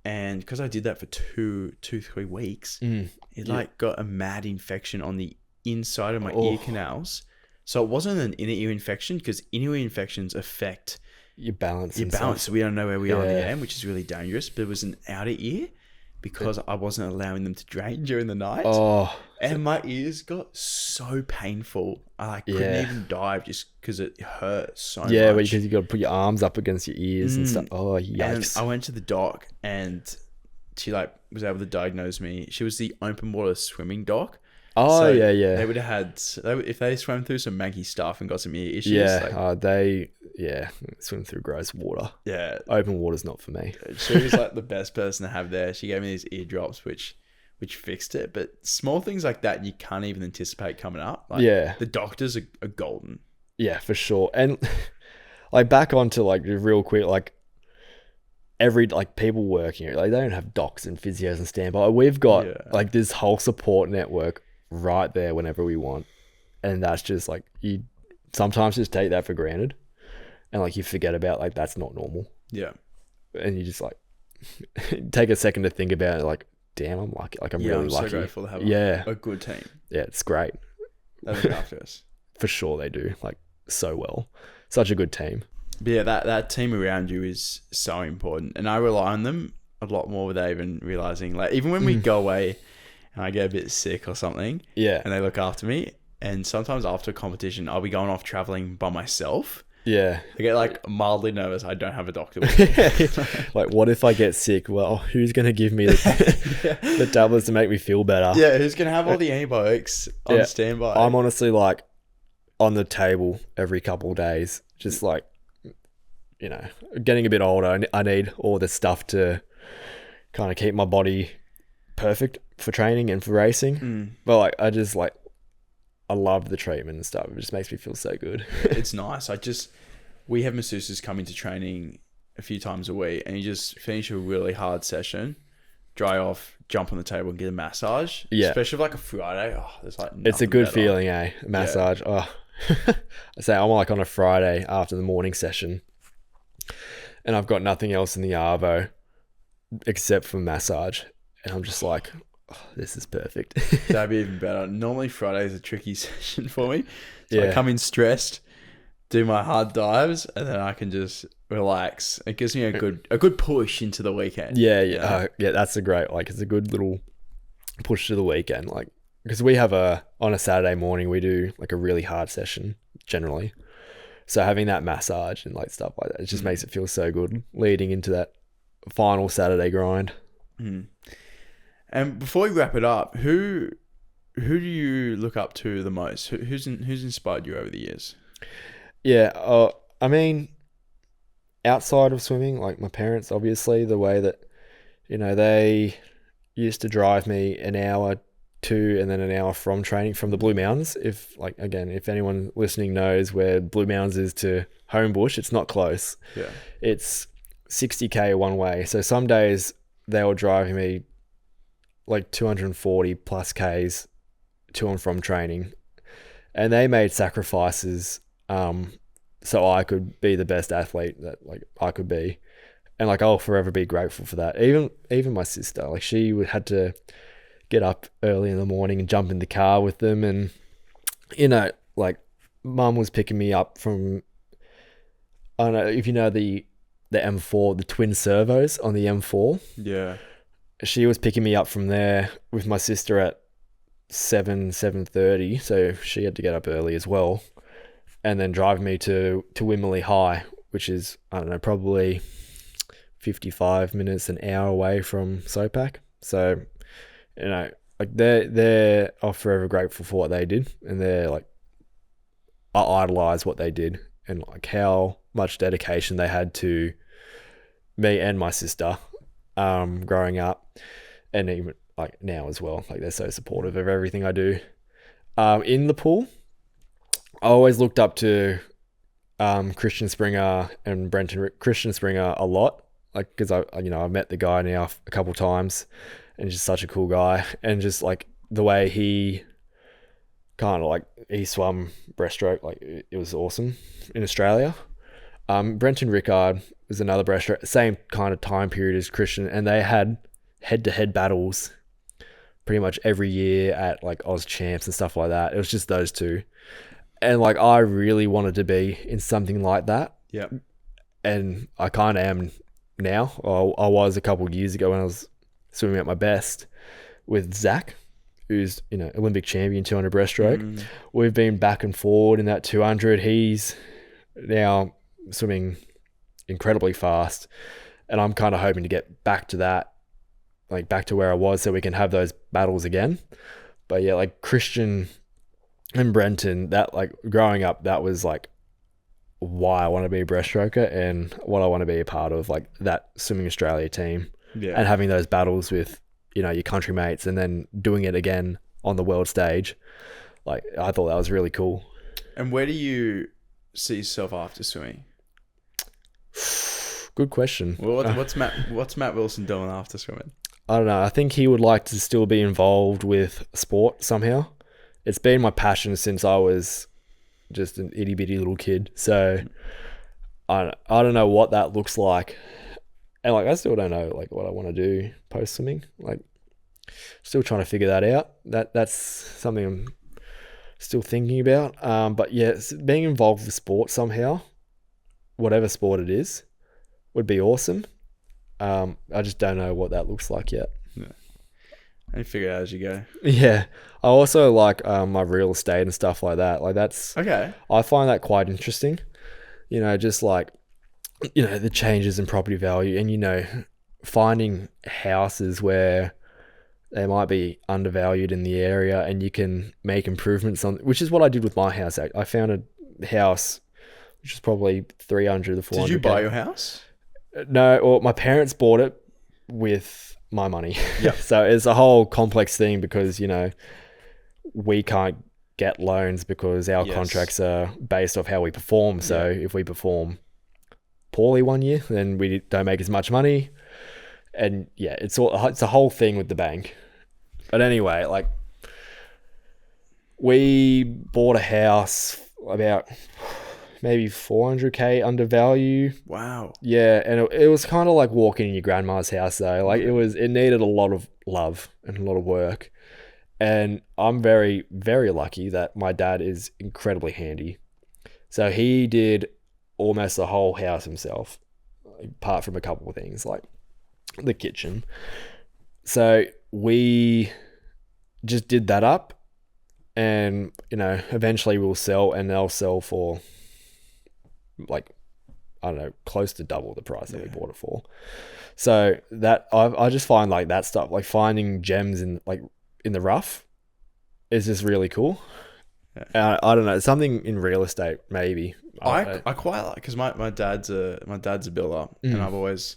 And because I did that for 3 weeks, it like got a mad infection on the inside of my ear canals. So it wasn't an inner ear infection, because inner ear infections affect your balance. So we don't know where we are in the end, which is really dangerous. But it was an outer ear, because I wasn't allowing them to drain during the night. And my ears got so painful. I couldn't even dive just because it hurt so much. Yeah, because you got to put your arms up against your ears and stuff. Oh, yikes. And I went to the doc and she like was able to diagnose me. She was the open water swimming doc. Oh, so yeah. They would have had, if they swam through some manky stuff and got some ear issues. Yeah, they swim through gross water. Yeah. Open water's not for me. She was like the best person to have there. She gave me these eardrops, which fixed it. But small things like that, you can't even anticipate coming up. Like, the doctors are golden. Yeah, for sure. And like, back onto like real quick, like every like people working, like they don't have docs and physios and standby. We've got like this whole support network right there whenever we want. And that's just like, you sometimes just take that for granted. And like, you forget about like, that's not normal. Yeah. And you just like take a second to think about it, like, damn, I'm lucky. Like, I'm really lucky. So grateful to have a good team. Yeah, it's great. They look after us. For sure they do. Like, so well. Such a good team. But yeah, that team around you is so important, and I rely on them a lot more without even realizing. Like even when we go away and I get a bit sick or something, Yeah. and they look after me. And sometimes after a competition, I'll be going off traveling by myself. Yeah. I get like mildly nervous. I don't have a doctor with me. Like, what if I get sick? Well, who's going to give me the tablets to make me feel better? Yeah, who's going to have all the antibiotics on standby? I'm honestly like on the table every couple of days, just like, you know, getting a bit older. I need all this stuff to kind of keep my body perfect for training and for racing. But like, I love the treatment and stuff. It just makes me feel so good. It's nice. We have masseuses come into training a few times a week, and you just finish a really hard session, dry off, jump on the table and get a massage. Yeah. Especially like a Friday. Oh, there's like it's a good better. feeling, eh? A massage. Yeah. Oh, I say I'm like on a Friday after the morning session, and I've got nothing else in the arvo except for massage, and I'm just like, oh, this is perfect. That'd be even better. Normally Friday is a tricky session for me. So Yeah. I come in stressed, do my hard dives, and then I can just relax. It gives me a good push into the weekend. Yeah. Yeah. That's a great, like, it's a good little push to the weekend. Like, because we have on a Saturday morning, we do like a really hard session generally. So having that massage and like stuff like that, it just makes it feel so good leading into that final Saturday grind. And before we wrap it up, who do you look up to the most? Who's inspired you over the years? Yeah, I mean, outside of swimming, like my parents, obviously, the way that, you know, they used to drive me an hour to and then an hour from training from the Blue Mountains. If anyone listening knows where Blue Mountains is to Homebush, it's not close. Yeah. It's 60k one way. So some days they were driving me like 240 plus Ks to and from training, and they made sacrifices so I could be the best athlete that like I could be, and like I'll forever be grateful for that. Even my sister, like she had to get up early in the morning and jump in the car with them, and you know, like mum was picking me up from, I don't know if you know the M4, the twin servos on the M4. Yeah. She was picking me up from there with my sister at 7:30, so she had to get up early as well, and then drive me to Wimberley High, which is, I don't know, probably 55 minutes, an hour away from Sopak. So, you know, like they're I'm forever grateful for what they did, and they're like, I idolize what they did and like how much dedication they had to me and my sister growing up, and even like now as well. Like they're so supportive of everything I do. In the pool, I always looked up to Christian Springer and Christian Springer a lot, like because I've met the guy now a couple times, and he's just such a cool guy, and just like the way he kind of like he swam breaststroke, like it was awesome in Australia. Brenton Rickard was another breaststroke, same kind of time period as Christian, and they had head-to-head battles pretty much every year at like Oz Champs and stuff like that. It was just those two, and like I really wanted to be in something like that. Yeah. And I kind of am now. I was a couple of years ago when I was swimming at my best with Zach, who's, you know, Olympic champion 200 breaststroke. We've been back and forward in that 200. He's now swimming incredibly fast, and I'm kind of hoping to get back to that, like back to where I was, so we can have those battles again. But yeah, like Christian and Brenton, that like growing up, that was like why I want to be a breaststroker and what I want to be a part of, like that Swimming Australia team. Yeah. And having those battles with, you know, your country mates, and then doing it again on the world stage. Like I thought that was really cool. And where do you see yourself after swimming? Good question. Well, what's Matt Wilson doing after swimming? I don't know. I think he would like to still be involved with sport somehow. It's been my passion since I was just an itty bitty little kid. So I don't know what that looks like. And like I still don't know like what I want to do post swimming. Like still trying to figure that out. That's something I'm still thinking about. But yeah, being involved with sport somehow whatever sport it is would be awesome. I just don't know what that looks like yet. And figure it out as you go. Yeah. I also like my real estate and stuff like that. Like that's Okay. I find that quite interesting. You know, just like, you know, the changes in property value and, you know, finding houses where they might be undervalued in the area and you can make improvements on, which is what I did with my house. I found a house which was probably 300 to 400. Did you buy your house? No, well, my parents bought it with my money. Yeah. So it's a whole complex thing because, you know, we can't get loans because our contracts are based off how we perform. So if we perform poorly one year, then we don't make as much money. And yeah, it's a whole thing with the bank. But anyway, like we bought a house about maybe 400k under value. Wow. Yeah, and it was kind of like walking in your grandma's house though. Like it needed a lot of love and a lot of work. And I'm very, very lucky that my dad is incredibly handy. So he did almost the whole house himself, apart from a couple of things like the kitchen. So we just did that up and, you know, eventually we'll sell and they'll sell for like, I don't know, close to double the price that we bought it for. So that I just find like that stuff, like finding gems in the rough is just really cool. I don't know, something in real estate maybe. I quite like, because my dad's a builder and I've always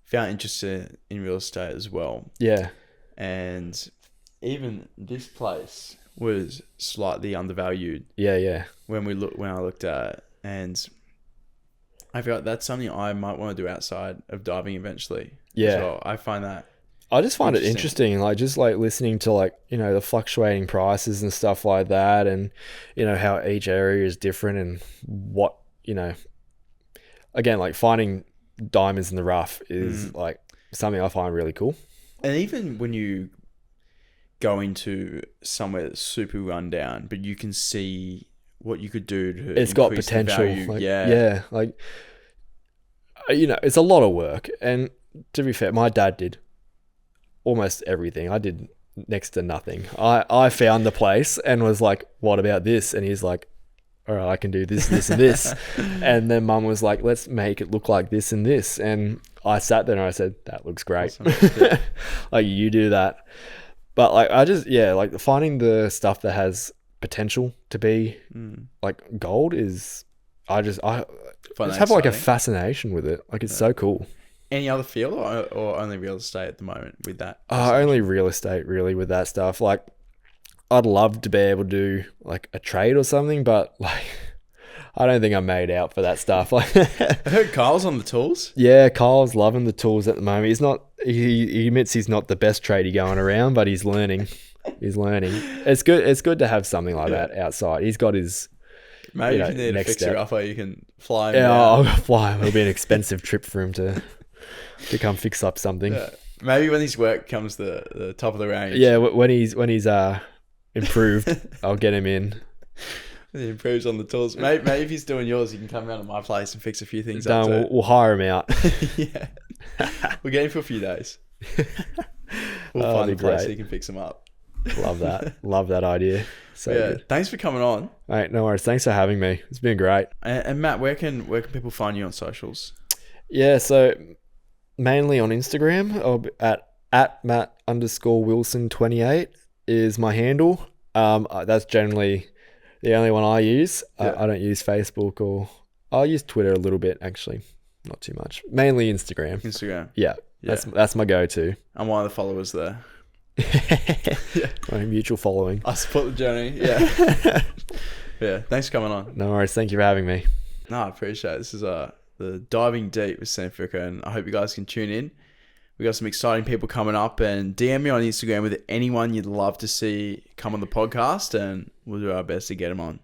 found interested in real estate as well. Yeah. And even this place was slightly undervalued. Yeah. When I looked at it, and I feel like that's something I might want to do outside of diving eventually. Yeah. So I find that. I just find it interesting, like just like listening to like, you know, the fluctuating prices and stuff like that, and you know how each area is different and what, you know, again, like finding diamonds in the rough is like something I find really cool. And even when you go into somewhere that's super run down, but you can see what you could do to it's got increase potential. the value. Like, yeah. Like, you know, it's a lot of work. And to be fair, my dad did almost everything. I did next to nothing. I found the place and was like, what about this? And he's like, all right, I can do this, this, and this. And then mum was like, let's make it look like this and this. And I sat there and I said, that looks great. Awesome. Like, you do that. But like, I just, like finding the stuff that has potential to be like gold is, I just have like a fascination with it. Like, it's so cool. Any other field or only real estate at the moment with that? Only real estate really with that stuff. Like, I'd love to be able to do like a trade or something, but like, I don't think I'm made out for that stuff. Like, I heard Kyle's on the tools. Yeah, Kyle's loving the tools at the moment. He's not. He admits he's not the best tradie going around, but he's learning. He's learning. It's good. It's good to have something like that outside. He's got his. Maybe if you need a fixer-upper, you can fly him. Yeah, down. I'll fly him. It'll be an expensive trip for him to come fix up something. Yeah. Maybe when his work comes the top of the range. Yeah, when he's improved, I'll get him in. He improves on the tools. Maybe if he's doing yours, you can come around to my place and fix a few things up too. We'll hire him out. Yeah. We'll get him for a few days. We'll find a place so he can fix them up. Love that. Love that idea. So good. Thanks for coming on. All right, no worries. Thanks for having me. It's been great. And Matt, where can people find you on socials? Yeah, so mainly on Instagram at Matt_Wilson28 is my handle. That's generally the only one I use. I don't use Facebook, or I'll use Twitter a little bit actually, not too much. Mainly Instagram. Yeah. That's my go-to. I'm one of the followers there. My mutual following. I support the journey. Yeah. Yeah. Thanks for coming on. No worries. Thank you for having me. No, I appreciate it. This is the Diving Deep with Sam Ficker, and I hope you guys can tune in. We got some exciting people coming up, and DM me on Instagram with anyone you'd love to see come on the podcast, and we'll do our best to get them on.